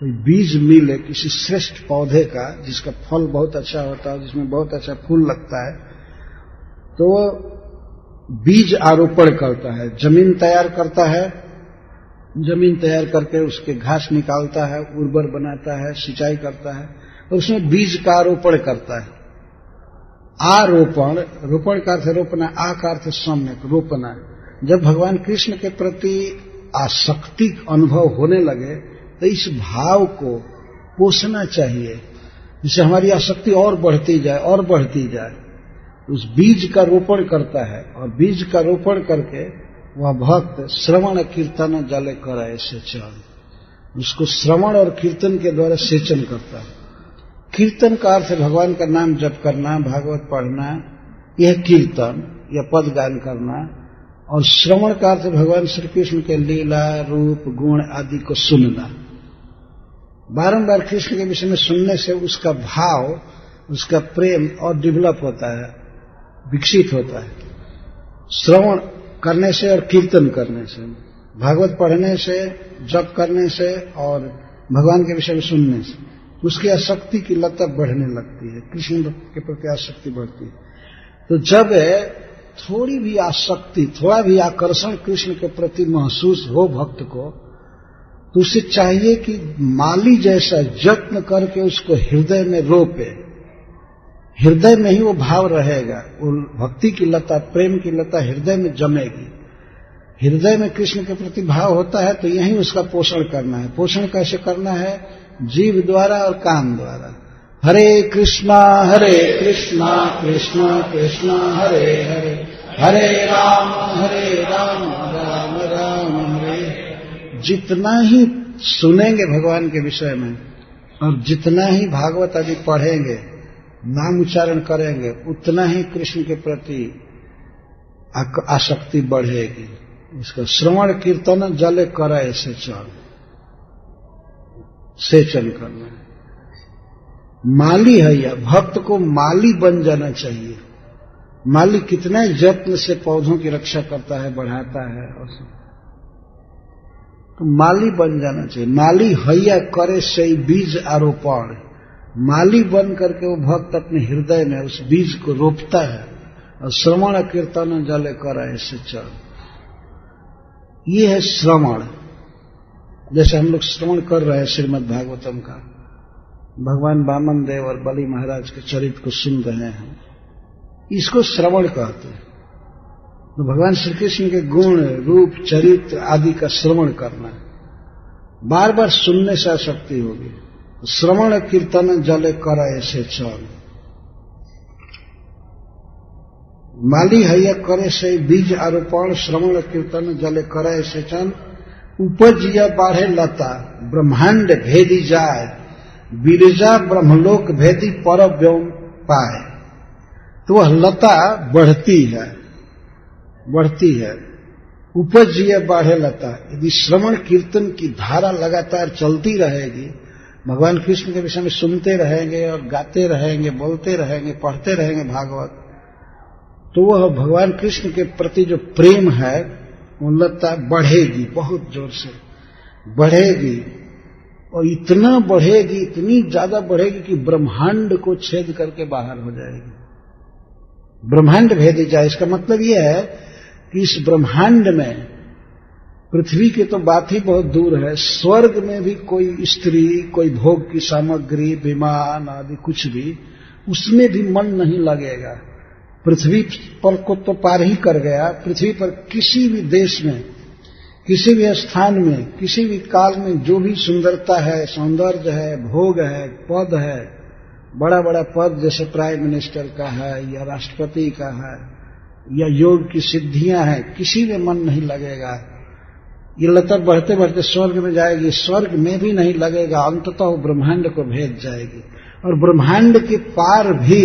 कोई बीज मिले किसी श्रेष्ठ पौधे का जिसका फल बहुत अच्छा होता है, जिसमें बहुत अच्छा फूल लगता है, तो वो बीज आरोपण करता है, जमीन तैयार करता है, जमीन तैयार करके उसके घास निकालता है, उर्वर बनाता है, सिंचाई करता है और उसमें बीज का आरोपण करता है। आरोपण, रोपण का अर्थ रोपना, आ का अर्थ सम्यक रोपना। जब भगवान कृष्ण के प्रति आसक्ति अनुभव होने लगे तो इस भाव को पोषना चाहिए, जिससे हमारी आसक्ति और बढ़ती जाए और बढ़ती जाए। उस बीज का रोपण करता है और बीज का रोपण करके वह भक्त श्रवण कीर्तन जले करे से चल, उसको श्रवण और कीर्तन के द्वारा सेचन करता है। कीर्तन का अर्थ है भगवान का नाम जप करना, भागवत पढ़ना, यह कीर्तन या पद गान करना। और श्रवण का अर्थ भगवान श्री कृष्ण के लीला, रूप, गुण आदि को सुनना। बारंबार कृष्ण के विषय में सुनने से उसका भाव, उसका प्रेम और डेवलप होता है, विकसित होता है। श्रवण करने से और कीर्तन करने से, भागवत पढ़ने से, जप करने से और भगवान के विषय में सुनने से उसकी आसक्ति की लता बढ़ने लगती है, कृष्ण के प्रति आसक्ति बढ़ती है। तो जब थोड़ी भी आसक्ति, थोड़ा भी आकर्षण कृष्ण के प्रति महसूस हो भक्त को, तो उसे चाहिए कि माली जैसा यत्न करके उसको हृदय में रोपे। हृदय में ही वो भाव रहेगा, वो भक्ति की लता, प्रेम की लता हृदय में जमेगी। हृदय में कृष्ण के प्रति भाव होता है तो यही उसका पोषण करना है। पोषण कैसे करना है? जीव द्वारा और कान द्वारा। हरे कृष्णा कृष्णा कृष्णा हरे हरे, हरे राम राम राम हरे। जितना ही सुनेंगे भगवान के विषय में और जितना ही भागवत आदि पढ़ेंगे, नाम उच्चारण करेंगे, उतना ही कृष्ण के प्रति आसक्ति बढ़ेगी। इसका श्रवण कीर्तन जले करे से चल, सेचन करना। माली है या भक्त को माली बन जाना चाहिए। माली कितने यत्न से पौधों की रक्षा करता है, बढ़ाता है, और तो माली बन जाना चाहिए। माली हैया करे से बीज आरोपण। माली बन करके वो भक्त अपने हृदय में उस बीज को रोपता है और श्रवण कीर्तन जले करे से चल। ये है श्रवण। जैसे हम लोग श्रवण कर रहे हैं श्रीमद् भागवतम का, भगवान वामन देव और बलि महाराज के चरित्र को सुन रहे हैं, इसको श्रवण कहते हैं। तो भगवान श्री कृष्ण के गुण, रूप, चरित्र आदि का श्रवण करना है। बार बार सुनने से आसक्ति होगी। श्रवण कीर्तन जले करे से चल। माली हैया करे से बीज आरोपण श्रवण कीर्तन जले करे से चल। उपजिया बाढ़े लता ब्रह्मांड भेदी जाए, बिरजा ब्रह्मलोक भेदी पर व्योम पाए। तो वह लता बढ़ती है, बढ़ती है। उपजिया बाढ़े लता। यदि श्रवण कीर्तन की धारा लगातार चलती रहेगी, भगवान कृष्ण के विषय में सुनते रहेंगे और गाते रहेंगे, बोलते रहेंगे, पढ़ते रहेंगे भागवत, तो वह भगवान कृष्ण के प्रति जो प्रेम है वो लता बढ़ेगी, बहुत जोर से बढ़ेगी। और इतना बढ़ेगी, इतनी ज्यादा बढ़ेगी कि ब्रह्मांड को छेद करके बाहर हो जाएगी। ब्रह्मांड भेदी जाए, इसका मतलब यह है कि इस ब्रह्मांड में, पृथ्वी की तो बात ही बहुत दूर है, स्वर्ग में भी कोई स्त्री, कोई भोग की सामग्री, विमान आदि कुछ भी, उसमें भी मन नहीं लगेगा। पृथ्वी पर को तो पार ही कर गया। पृथ्वी पर किसी भी देश में, किसी भी स्थान में, किसी भी काल में जो भी सुंदरता है, सौंदर्य है, भोग है, पद है, बड़ा बड़ा पद जैसे प्राइम मिनिस्टर का है या राष्ट्रपति का है या योग की सिद्धियां हैं, किसी में मन नहीं लगेगा। ये लता बढ़ते बढ़ते स्वर्ग में जाएगी, स्वर्ग में भी नहीं लगेगा, अंततः वो ब्रह्मांड को भेद जाएगी और ब्रह्मांड के पार भी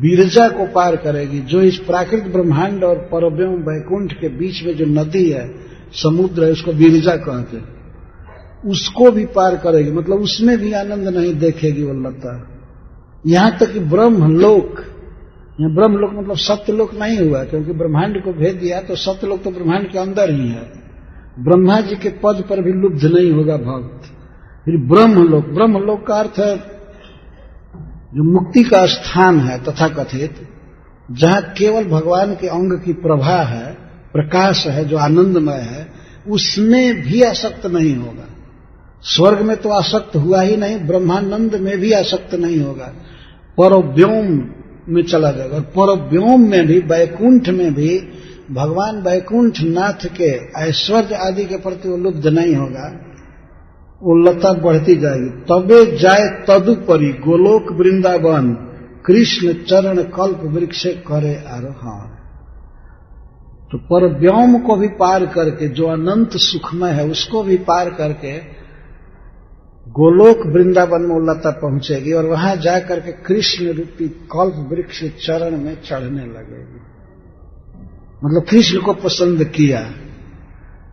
विरजा को पार करेगी। जो इस प्राकृत ब्रह्मांड और परव्योम वैकुंठ के बीच में जो नदी है, समुद्र है, उसको विरजा कहते हैं, उसको भी पार करेगी। मतलब उसमें भी आनंद नहीं देखेगी वो लता। यहां तक कि ब्रह्मलोक, यहाँ ब्रह्मलोक मतलब सत्यलोक नहीं हुआ, क्योंकि ब्रह्मांड को भेद दिया तो सत्यलोक तो ब्रह्मांड के अंदर ही है। ब्रह्मा जी के पद पर भी लुब्ध नहीं होगा भक्त। फिर ब्रह्मलोक, ब्रह्मलोक का अर्थ है जो मुक्ति का स्थान है तथाकथित, जहां केवल भगवान के अंग की प्रभा है, प्रकाश है, जो आनंदमय है, उसमें भी आसक्त नहीं होगा। स्वर्ग में तो आसक्त हुआ ही नहीं, ब्रह्मानंद में भी आसक्त नहीं होगा, परव्योम में चला जाएगा। और परव्योम में भी, वैकुंठ में भी भगवान वैकुंठ नाथ के ऐश्वर्य आदि के प्रति वो लुब्ध नहीं होगा। वो लता बढ़ती जाएगी। तबे जाए तदुपरि गोलोक वृंदावन, कृष्ण चरण कल्प वृक्ष करे आरोहण। तो परव्योम को भी पार करके, जो अनंत सुखमय है, उसको भी पार करके गोलोक वृंदावन में लता पहुंचेगी और वहां जाकर के कृष्ण रूपी कल्प वृक्ष चरण में चढ़ने लगेगी। मतलब कृष्ण को पसंद किया।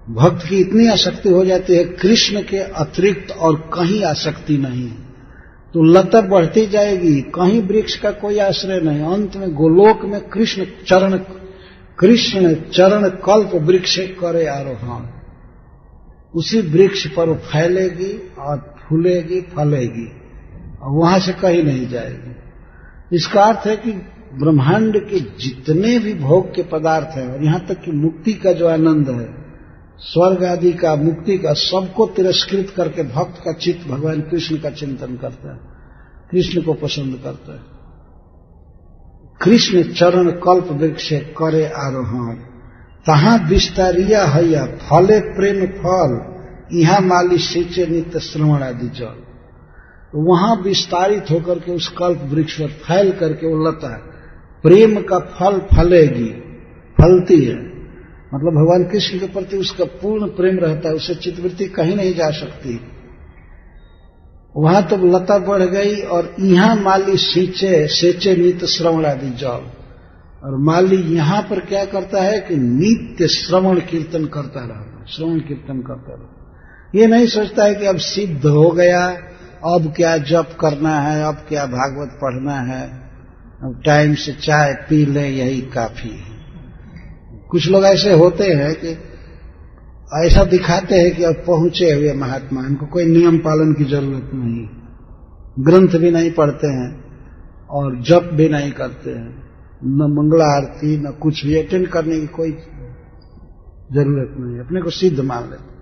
भक्त की इतनी आसक्ति हो जाती है, कृष्ण के अतिरिक्त और कहीं आसक्ति नहीं, तो लता बढ़ती जाएगी, कहीं वृक्ष का कोई आश्रय नहीं। अंत में गोलोक में कृष्ण चरण कल्प वृक्ष करे आरोहण। उसी वृक्ष पर वो फैलेगी और फूलेगी, फलेगी, और वहां से कहीं नहीं जाएगी। इसका अर्थ है कि ब्रह्मांड के जितने भी भोग के पदार्थ हैं, और यहां तक कि मुक्ति का जो आनंद है, स्वर्ग आदि का, मुक्ति का, सबको तिरस्कृत करके भक्त का चित्त भगवान कृष्ण का चिंतन करता है, कृष्ण को पसंद करता है। कृष्ण चरण कल्प वृक्ष करे आरोहण, तहां विस्तारिया हैया फले प्रेम फल, यहाँ माली सींचे नित्य श्रवण आदि जल। वहां विस्तारित होकर के उस कल्प वृक्ष पर फैल करके वो लता प्रेम का फल फलेगी, फलती है। मतलब भगवान कृष्ण के प्रति उसका पूर्ण प्रेम रहता है, उससे चित्तवृत्ति कहीं नहीं जा सकती। वहां तो लता बढ़ गई और यहाँ माली सेचे नित्य श्रवण आदि जल। और माली यहां पर क्या करता है कि नित्य श्रवण कीर्तन करता रहता है, श्रवण कीर्तन करता रहता है। ये नहीं सोचता है कि अब सिद्ध हो गया, अब क्या जप करना है, अब क्या भागवत पढ़ना है, अब टाइम से चाय पी ले, यही काफी है। कुछ लोग ऐसे होते हैं कि ऐसा दिखाते हैं कि अब पहुंचे हुए महात्मा, इनको कोई नियम पालन की जरूरत नहीं, ग्रंथ भी नहीं पढ़ते हैं और जप भी नहीं करते हैं, न मंगला आरती न कुछ भी अटेंड करने की कोई जरूरत नहीं, अपने को सिद्ध मान लेते।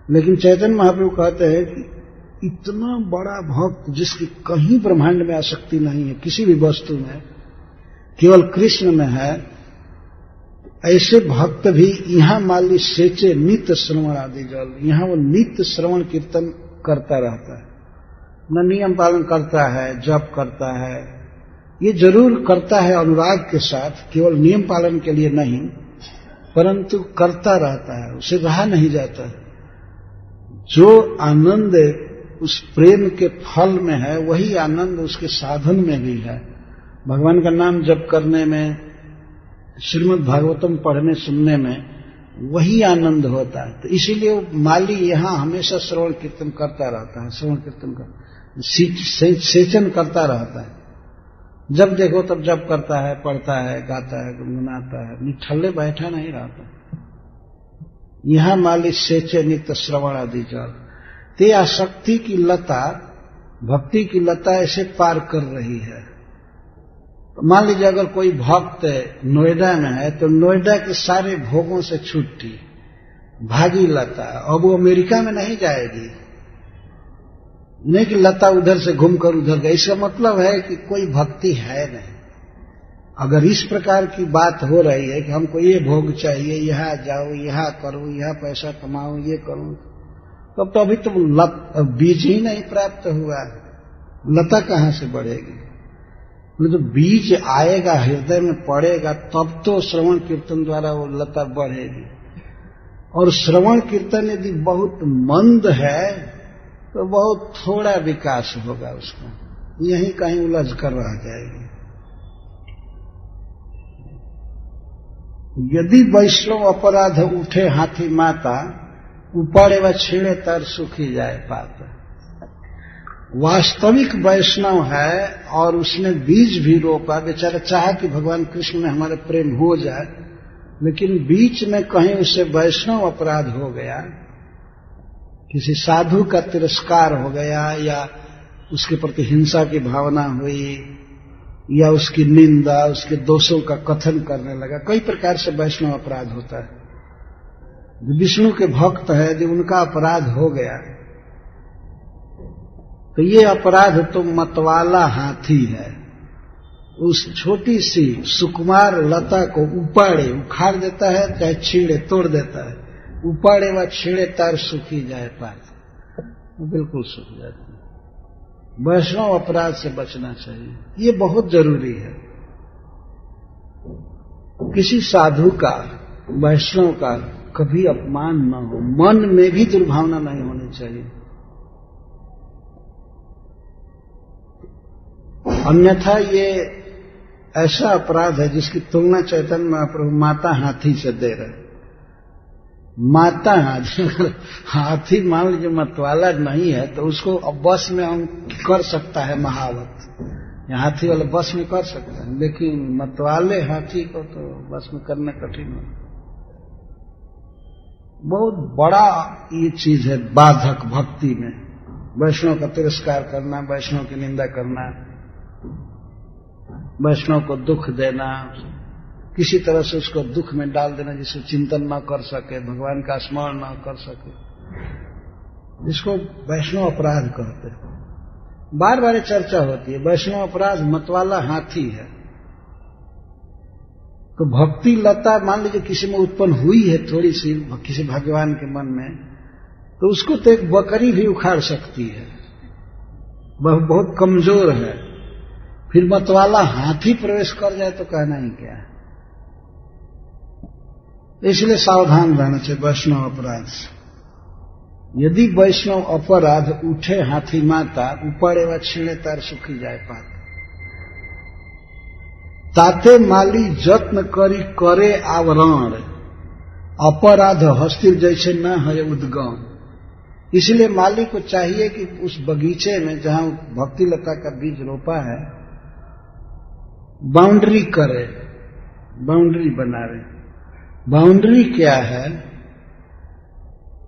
लेकिन चैतन्य महाप्रभु कहते हैं कि इतना बड़ा भक्त जिसकी कहीं ब्रह्मांड में आसक्ति नहीं है, किसी भी वस्तु में, केवल कृष्ण में है, ऐसे भक्त भी यहाँ माली सेचे नित्य श्रवण आदि जल, यहाँ वो नित्य श्रवण कीर्तन करता रहता है, न नियम पालन करता है, जप करता है, ये जरूर करता है अनुराग के साथ, केवल नियम पालन के लिए नहीं, परंतु करता रहता है, उसे रहा नहीं जाता। जो आनंद उस प्रेम के फल में है, वही आनंद उसके साधन में भी है। भगवान का नाम जप करने में, श्रीमद् भागवतम पढ़ने सुनने में वही आनंद होता है। तो इसीलिए माली यहाँ हमेशा श्रवण कीर्तन करता रहता है, श्रवण कीर्तन कर सेचन करता रहता है। जब देखो तब जप करता है, पढ़ता है, गाता है, गुनगुनाता है, निठल्ले बैठा नहीं रहता। यहाँ माली सेचे नित्य श्रवण आदि जल। ते आसक्ति की लता, भक्ति की लता ऐसे पार कर रही है। तो मान लीजिए अगर कोई भक्त नोएडा में है, तो नोएडा के सारे भोगों से छुट्टी, भागी लता, अब वो अमेरिका में नहीं जाएगी। नहीं कि लता उधर से घूमकर उधर गई, इसका मतलब है कि कोई भक्ति है नहीं। अगर इस प्रकार की बात हो रही है कि हमको ये भोग चाहिए, यहाँ जाओ, यहाँ करो, यहाँ पैसा कमाओ, ये करो, तब तो अभी तो बीज ही नहीं प्राप्त हुआ। लता कहां से बढ़ेगी? तो बीज आएगा, हृदय में पड़ेगा, तब तो श्रवण कीर्तन द्वारा वो लता बढ़ेगी। और श्रवण कीर्तन यदि बहुत मंद है तो बहुत थोड़ा विकास होगा उसका, यहीं कहीं उलझ कर रह जाएगी। यदि वैष्णव अपराध उठे हाथी माता, उपाड़े व छेड़े तर सुखी जाए पाता। वास्तविक वैष्णव है और उसने बीज भी रोपा, बेचारा चाहा कि भगवान कृष्ण में हमारे प्रेम हो जाए, लेकिन बीच में कहीं उसे वैष्णव अपराध हो गया, किसी साधु का तिरस्कार हो गया, या उसके प्रति हिंसा की भावना हुई, या उसकी निंदा, उसके दोषों का कथन करने लगा। कई प्रकार से वैष्णव अपराध होता है। जो विष्णु के भक्त है, यदि उनका अपराध हो गया तो ये अपराध तो मतवाला हाथी है। उस छोटी सी सुकुमार लता को उपाड़े, उखाड़ देता है, चाहे छीड़े, तोड़ देता है। उपाड़े व छेड़े तार सूखी जाए पात, वो बिल्कुल सूख जाती है। वैष्णव अपराध से बचना चाहिए, ये बहुत जरूरी है। किसी साधु का, वैष्णव का कभी अपमान न हो, मन में भी दुर्भावना नहीं होनी चाहिए। अन्यथा ये ऐसा अपराध है जिसकी तुलना चैतन्य महाप्रभु माता हाथी से दे रहे। माता हाथी, हाथी मान लीजिए मतवाला नहीं है तो उसको अब बस में हम कर सकता है महावत, हाथी वाले बस में कर सकता है, लेकिन मतवाले हाथी को तो बस में करना कठिन है। बहुत बड़ा ये चीज है बाधक भक्ति में, वैष्णव का तिरस्कार करना, वैष्णव की निंदा करना, वैष्णव को दुख देना, किसी तरह से उसको दुख में डाल देना जिसे चिंतन न कर सके, भगवान का स्मरण न कर सके, जिसको वैष्णव अपराध कहते हैं। बार बार चर्चा होती है, वैष्णव अपराध मतवाला हाथी है। तो भक्ति लता मान लीजिए किसी में उत्पन्न हुई है थोड़ी सी, किसी भाग्यवान के मन में, तो उसको तो एक बकरी भी उखाड़ सकती है, वह बहुत कमजोर है। फिर मतवाला हाथी प्रवेश कर जाए तो कहना ही क्या है। इसलिए सावधान रहना चाहिए वैष्णव अपराध से। यदि वैष्णव अपराध उठे हाथी माता, उपाड़े व छीणे तार सुखी जाए पात। ताते माली जत्न करी करे आवरण, अपराध हस्तिर जैसे न है उद्गम। इसलिए माली को चाहिए कि उस बगीचे में जहां भक्ति लता का बीज रोपा है, बाउंड्री करे, बाउंड्री बनावे। बाउंड्री क्या है?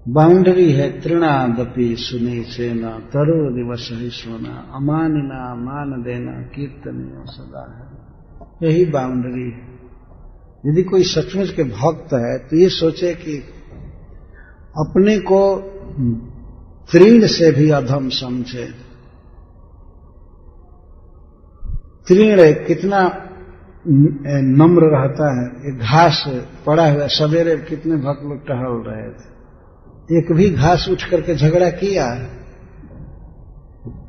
बाउंड्री है तृणादपि सुने सेना, तरो दिवस ही सोना, अमानिना मान देना, कीर्तनीय सदा है। यही बाउंड्री है। यदि कोई सचमुच के भक्त है तो ये सोचे कि अपने को तृण से भी अधम समझे। तृण कितना नम्र रहता है। एक घास पड़ा हुआ, सवेरे कितने भक्त लोग टहल रहे थे, एक भी घास उठ करके झगड़ा किया,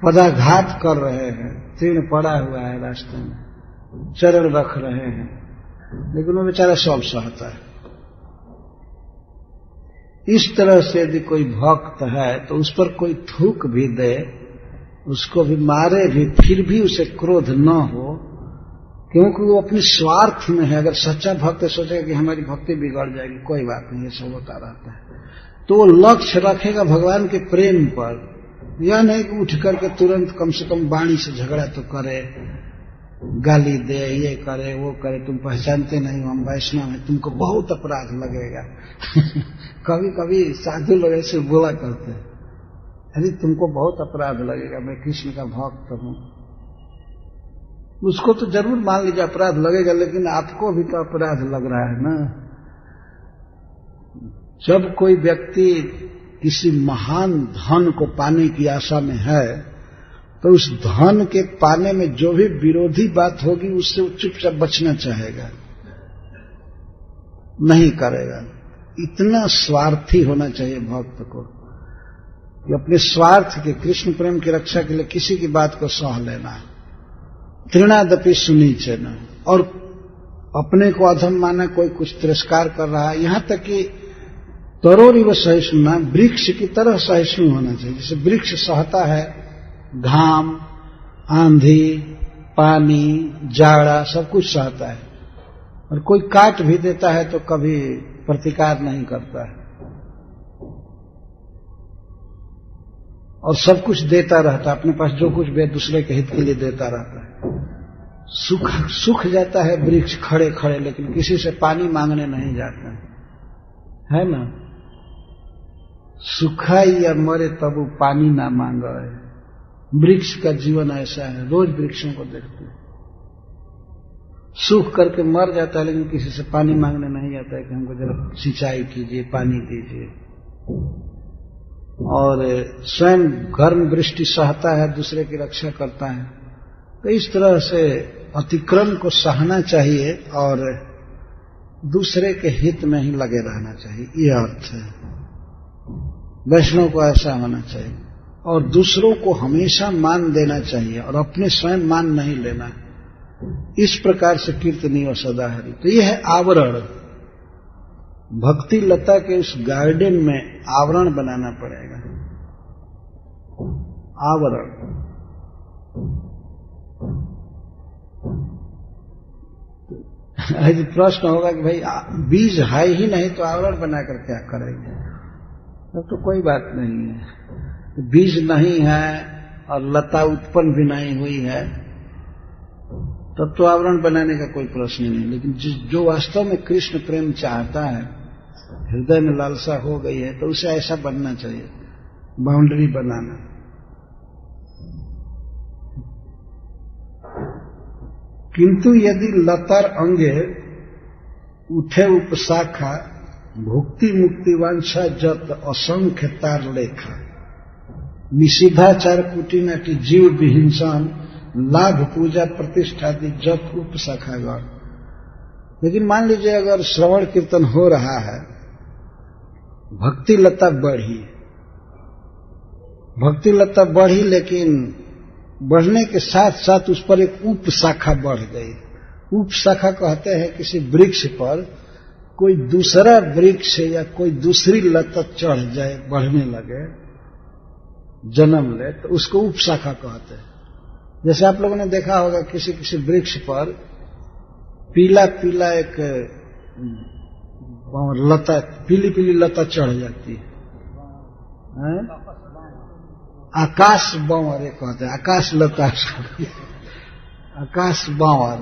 पदाघात कर रहे हैं, तृण पड़ा हुआ है रास्ते में, चरण रख रहे हैं, लेकिन वो बेचारा सब सहता है। इस तरह से यदि कोई भक्त है तो उस पर कोई थूक भी दे, उसको भी मारे भी, फिर भी उसे क्रोध न हो, क्योंकि वो अपने स्वार्थ में है। अगर सच्चा भक्त सोचेगा कि हमारी भक्ति बिगड़ जाएगी, कोई बात नहीं, ये सब होता रहता है, तो वो लक्ष्य रखेगा भगवान के प्रेम पर। यह नहीं कि उठ करके तुरंत कम से कम वाणी से झगड़ा तो करे, गाली दे, ये करे वो करे, तुम पहचानते नहीं हो हम वैष्णव हैं, तुमको बहुत अपराध लगेगा। कभी कभी साधु लोग ऐसे बोला करते हैं, अरे तुमको बहुत अपराध लगेगा, मैं कृष्ण का भक्त हूं। उसको तो जरूर मान लीजिए अपराध लगेगा, लेकिन आपको भी तो अपराध लग रहा है ना। जब कोई व्यक्ति किसी महान धन को पाने की आशा में है तो उस धन के पाने में जो भी विरोधी बात होगी उससे वो चुपचाप बचना चाहेगा, नहीं करेगा। इतना स्वार्थी होना चाहिए भक्त को। कि अपने स्वार्थ के, कृष्ण प्रेम की रक्षा के लिए किसी की बात को सह लेना, तृणादपि सुनीचन, और अपने को अधम माना, कोई कुछ तिरस्कार कर रहा है, यहां तक कि तरोरिव सहिष्णुना, वृक्ष की तरह सहिष्णु होना चाहिए। जैसे वृक्ष सहता है घाम, आंधी, पानी, जाड़ा, सब कुछ सहता है, और कोई काट भी देता है तो कभी प्रतिकार नहीं करता है, और सब कुछ देता रहता है, अपने पास जो कुछ भी दूसरे के हित के लिए देता रहता है। सूख जाता है वृक्ष खड़े खड़े, लेकिन किसी से पानी मांगने नहीं जाता है ना। सूखा या मरे तब वो पानी ना मांगा है। वृक्ष का जीवन ऐसा है, रोज वृक्षों को देखते हैं, सूख करके मर जाता है, लेकिन किसी से पानी मांगने नहीं जाता है कि हमको जरा सिंचाई कीजिए, पानी दीजिए। और स्वयं गर्म वृष्टि सहता है, दूसरे की रक्षा करता है। तो इस तरह से अतिक्रम को सहना चाहिए और दूसरे के हित में ही लगे रहना चाहिए, ये अर्थ है। वैष्णव को ऐसा होना चाहिए, और दूसरों को हमेशा मान देना चाहिए और अपने स्वयं मान नहीं लेना। इस प्रकार से कीर्तनीय सदा हरि। तो यह है आवरण। भक्ति लता के उस गार्डन में आवरण बनाना पड़ेगा, आवरण। आज प्रश्न होगा कि भाई बीज है ही नहीं तो आवरण बनाकर क्या करेंगे? तब तो कोई बात नहीं है। बीज नहीं है और लता उत्पन्न भी नहीं हुई है, तब तो आवरण बनाने का कोई प्रश्न ही नहीं। लेकिन जो वास्तव में कृष्ण प्रेम चाहता है, हृदय में लालसा हो गई है, तो उसे ऐसा बनना चाहिए, बाउंड्री बनाना। किंतु यदि लतर अंगे उठे उपशाखा, भुक्ति मुक्ति वांछा जत असंख्य तार लेखा, निषिद्धाचार कुटिनाटी जीव विहिंसन, लाभ पूजा प्रतिष्ठा दी जत उपशाखा गण। लेकिन मान लीजिए अगर श्रवण कीर्तन हो रहा है, भक्ति लता बढ़ी, भक्ति लता बढ़ी, लेकिन बढ़ने के साथ साथ उस पर एक उप शाखा बढ़ गई। उप शाखा कहते हैं किसी वृक्ष पर कोई दूसरा वृक्ष या कोई दूसरी लता चढ़ जाए, बढ़ने लगे, जन्म ले, तो उसको उप शाखा कहते हैं। जैसे आप लोगों ने देखा होगा किसी किसी वृक्ष पर पीला पीला एक लता, पीली पीली लता चढ़ जाती है, आकाश बांवर एक कहते हैं, आकाश लता, आकाश बांवर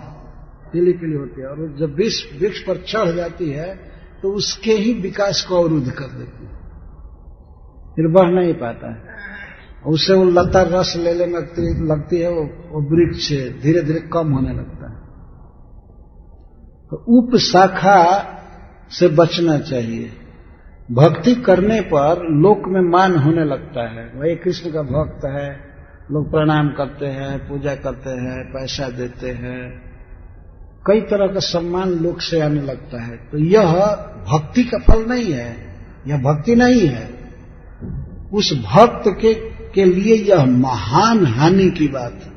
पीली पीली होती है, और जब वृक्ष पर चढ़ जाती है तो उसके ही विकास को अवरुद्ध कर देती है, फिर बढ़ नहीं पाता है। उससे वो लता रस लेने लगती है, वो वृक्ष धीरे धीरे कम होने लगता है। तो उप शाखा से बचना चाहिए। भक्ति करने पर लोक में मान होने लगता है, वही कृष्ण का भक्त है, लोग प्रणाम करते हैं, पूजा करते हैं, पैसा देते हैं, कई तरह का सम्मान लोक से आने लगता है। तो यह भक्ति का फल नहीं है, यह भक्ति नहीं है। उस भक्त के लिए यह महान हानि की बात है।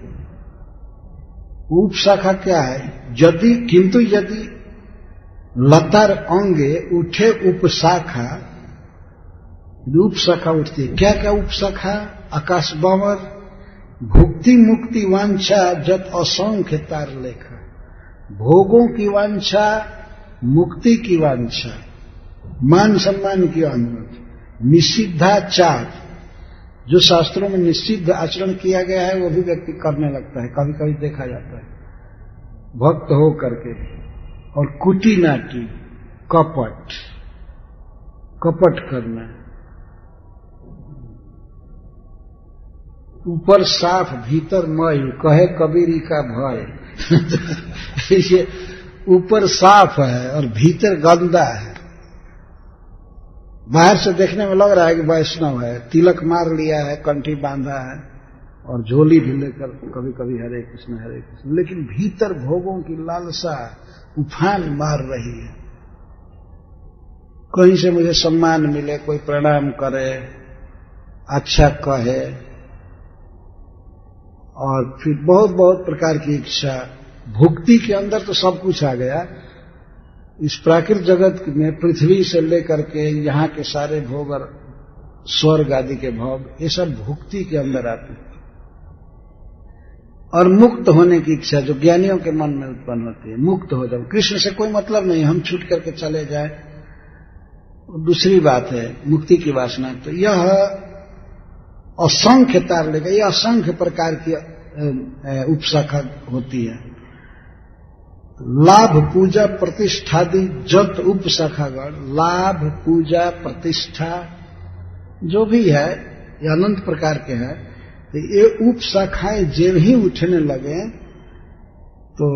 उप शाखा क्या है? यदि किंतु यदि लतार अंगे उठे उपशाखा, उप शाखा उठती है, क्या क्या उप शाखा? आकाश बांवर, भुक्ति मुक्ति वांछा जत असंख्य तार लेखा, भोगों की वांछा, मुक्ति की वांछा, मान सम्मान की वांछा, निषिद्धाचार, जो शास्त्रों में निषिद्ध आचरण किया गया है वो भी व्यक्ति करने लगता है, कभी कभी देखा जाता है भक्त हो करके। और कुटिनाटी, कपट, कपट करना, ऊपर साफ भीतर मई, कहे कबीरी का भय। ये ऊपर साफ है और भीतर गंदा है। बाहर से देखने में लग रहा है कि वैष्णव है, तिलक मार लिया है, कंठी बांधा है और झोली भी लेकर कभी कभी हरे कृष्ण हरे कृष्ण, लेकिन भीतर भोगों की लालसा उफान मार रही है। कहीं से मुझे सम्मान मिले, कोई प्रणाम करे, अच्छा कहे, और फिर बहुत बहुत प्रकार की इच्छा। भुक्ति के अंदर तो सब कुछ आ गया। इस प्राकृतिक जगत में पृथ्वी से लेकर के यहाँ के सारे भोग और स्वर्ग आदि के भोग, ये सब भुक्ति के अंदर आते हैं। और मुक्त होने की इच्छा जो ज्ञानियों के मन में उत्पन्न होती है, मुक्त हो जाओ, कृष्ण से कोई मतलब नहीं, हम छूट करके चले जाए, दूसरी बात है मुक्ति की वासना। तो यह असंख्य तार लेगा, यह असंख्य प्रकार की उपशाखा होती है। लाभ पूजा प्रतिष्ठादि जत उपशाखागण, लाभ पूजा प्रतिष्ठा जो भी है ये अनंत प्रकार के हैं। तो ये उपशाखाएं जब ही उठने लगे तो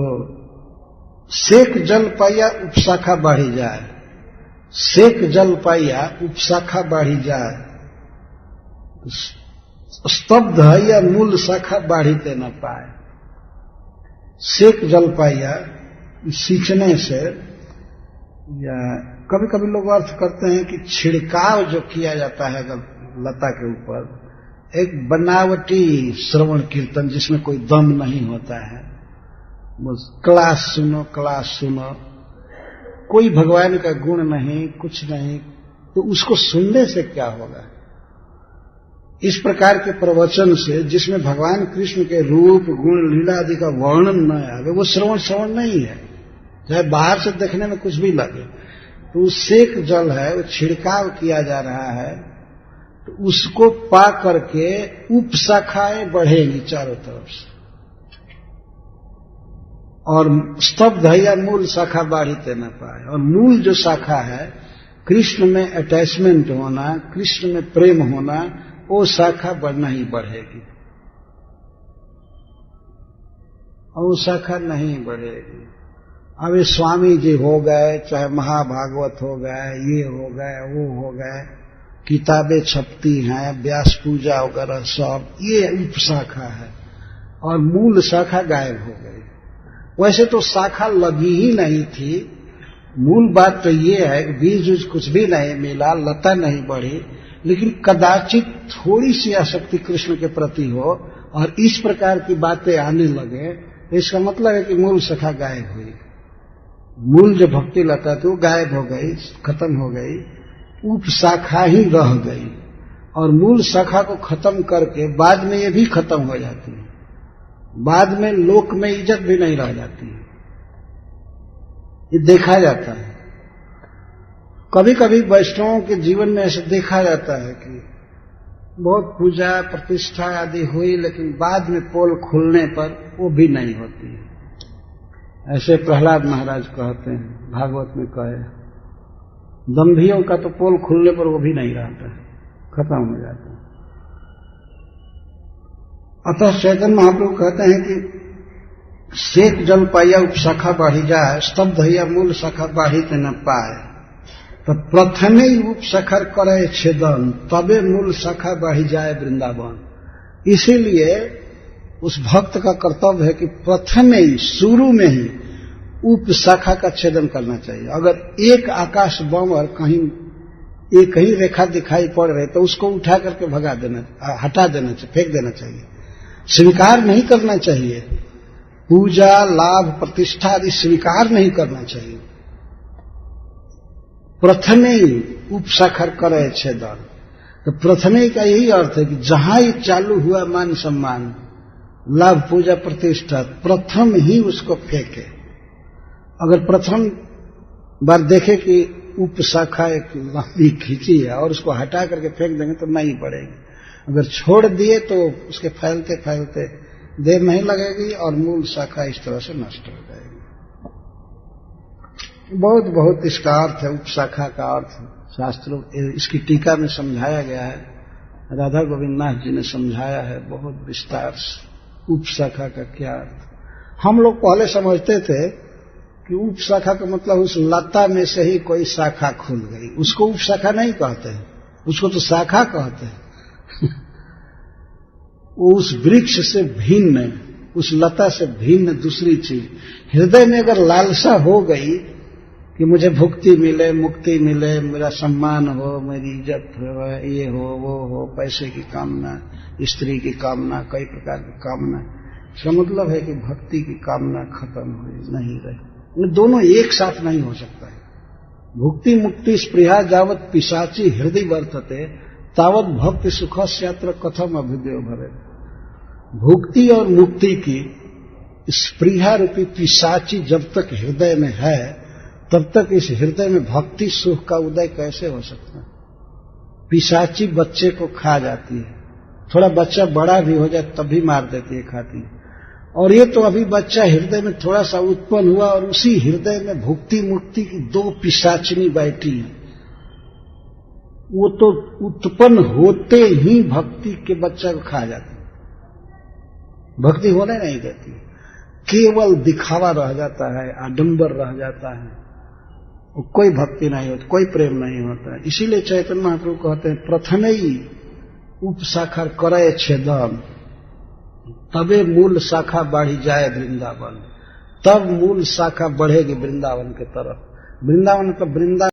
सेक जल पाया उपशाखा बढ़ी जाए, सेक जल पाया उपशाखा बढ़ी जाए, स्तब्ध है या मूल शाखा बढ़ीते न पाए। सेक जल पाया सींचने से, या कभी कभी लोग अर्थ करते हैं कि छिड़काव जो किया जाता है लता के ऊपर, एक बनावटी श्रवण कीर्तन जिसमें कोई दम नहीं होता है, बस क्लास सुनो क्लास सुनो, कोई भगवान का गुण नहीं, कुछ नहीं, तो उसको सुनने से क्या होगा। इस प्रकार के प्रवचन से जिसमें भगवान कृष्ण के रूप गुण लीला आदि का वर्णन न आवे, वो श्रवण नहीं है, चाहे बाहर से देखने में कुछ भी लगे। तो सेक जल है, वो छिड़काव किया जा रहा है, तो उसको पा करके उपशाखाएं बढ़ेंगी चारों तरफ से, और स्तब्ध है या मूल शाखा बढ़ीते न पाए। और मूल जो शाखा है, कृष्ण में अटैचमेंट होना, कृष्ण में प्रेम होना, वो शाखा बढ़ना ही बढ़ेगी, और वो शाखा नहीं बढ़ेगी। अब ये स्वामी जी हो गए, चाहे महाभागवत हो गए, ये हो गए, वो हो गए, किताबें छपती हैं, व्यास पूजा वगैरह सब, ये उपशाखा है, और मूल शाखा गायब हो गई। वैसे तो शाखा लगी ही नहीं थी, मूल बात तो ये है कि बीज उज कुछ भी नहीं मिला, लता नहीं बढ़ी, लेकिन कदाचित थोड़ी सी आसक्ति कृष्ण के प्रति हो और इस प्रकार की बातें आने लगे, इसका मतलब है कि मूल शाखा गायब हुई। मूल जो भक्ति लता थी वो गायब हो गई, खत्म हो गई, उपशाखा ही रह गई, और मूल शाखा को खत्म करके बाद में ये भी खत्म हो जाती है, बाद में लोक में इज्जत भी नहीं रह जाती है। ये देखा जाता है, कभी कभी वैष्णवों के जीवन में ऐसे देखा जाता है कि बहुत पूजा प्रतिष्ठा आदि हुई, लेकिन बाद में पोल खुलने पर वो भी नहीं होती है। ऐसे प्रहलाद महाराज कहते हैं, भागवत में कहे, दंभियों का तो पोल खुलने पर वो भी नहीं रहता है, खत्म हो जाता है। अतः चैतन्य महाप्रभु कहते हैं कि सेक जल पाया उपशाखा बढ़ी जाए, स्तब्ध या मूल शाखा बढ़ीते न पाए, तो प्रथमे उपशाखर करे छेदन, तबे मूल शाखा बढ़ी जाए वृंदावन। इसीलिए उस भक्त का कर्तव्य है कि प्रथमे ही, शुरू में ही उपशाखा का छेदन करना चाहिए। अगर एक आकाश बम कहीं एक ही रेखा दिखाई पड़ रही तो उसको उठा करके भगा देना, हटा देना चाहिए, फेंक देना चाहिए, स्वीकार नहीं करना चाहिए। पूजा लाभ प्रतिष्ठा आदि स्वीकार नहीं करना चाहिए। प्रथमे उपशाखर करे छेदन, तो प्रथमे का यही अर्थ है कि जहां ये चालू हुआ मान सम्मान लाभ पूजा प्रतिष्ठा, प्रथम ही उसको फेंके। अगर प्रथम बार देखे कि उपशाखा एक लंबी खींची है और उसको हटा करके फेंक देंगे तो नहीं पड़ेगी, अगर छोड़ दिए तो उसके फैलते फैलते देर नहीं लगेगी और मूल शाखा इस तरह से नष्ट हो जाएगी। बहुत बहुत इसका अर्थ है, उपशाखा का अर्थ शास्त्रों इसकी टीका में समझाया गया है, राधा गोविंद नाथ जी ने समझाया है बहुत विस्तार से उपशाखा का क्या अर्थ। हम लोग पहले समझते थे कि उपशाखा का मतलब उस लता में से ही कोई शाखा खुल गई, उसको उपशाखा नहीं कहते हैं, उसको तो शाखा कहते हैं। उस वृक्ष से भिन्न, उस लता से भिन्न दूसरी चीज हृदय में अगर लालसा हो गई कि मुझे भुक्ति मिले, मुक्ति मिले, मेरा सम्मान हो, मेरी इज्जत हो, ये हो, वो हो, पैसे की कामना, स्त्री की कामना, कई प्रकार की कामना। इसका मतलब है कि भक्ति की कामना खत्म हुई, नहीं रही। दोनों एक साथ नहीं हो सकता है। भुक्ति मुक्ति स्पृहा जावत पिशाची हृदय वर्तते तावत भक्ति सुखस्यात्र कथम अभिदेव भरे। भुक्ति और मुक्ति की स्पृहा रूपी पिशाची जब तक हृदय में है, तब तक इस हृदय में भक्ति सुख का उदय कैसे हो सकता है? पिशाची बच्चे को खा जाती है, थोड़ा बच्चा बड़ा भी हो जाए तब भी मार देती है, खाती है। और ये तो अभी बच्चा हृदय में थोड़ा सा उत्पन्न हुआ और उसी हृदय में भुक्ति मुक्ति की दो पिशाचिनी बैठी है। वो तो उत्पन्न होते ही भक्ति के बच्चा को खा जाती है, भक्ति होने नहीं देती, केवल दिखावा रह जाता है, आडंबर रह जाता है, कोई भक्ति नहीं होती, कोई प्रेम नहीं होता है। इसीलिए चैतन्य महाप्रभु कहते हैं प्रथमई उपशाखा करे छेदन तबे मूल शाखा बढ़ी जाए वृंदावन। तब मूल शाखा बढ़ेगी वृंदावन की तरफ। वृंदावन का वृंदावन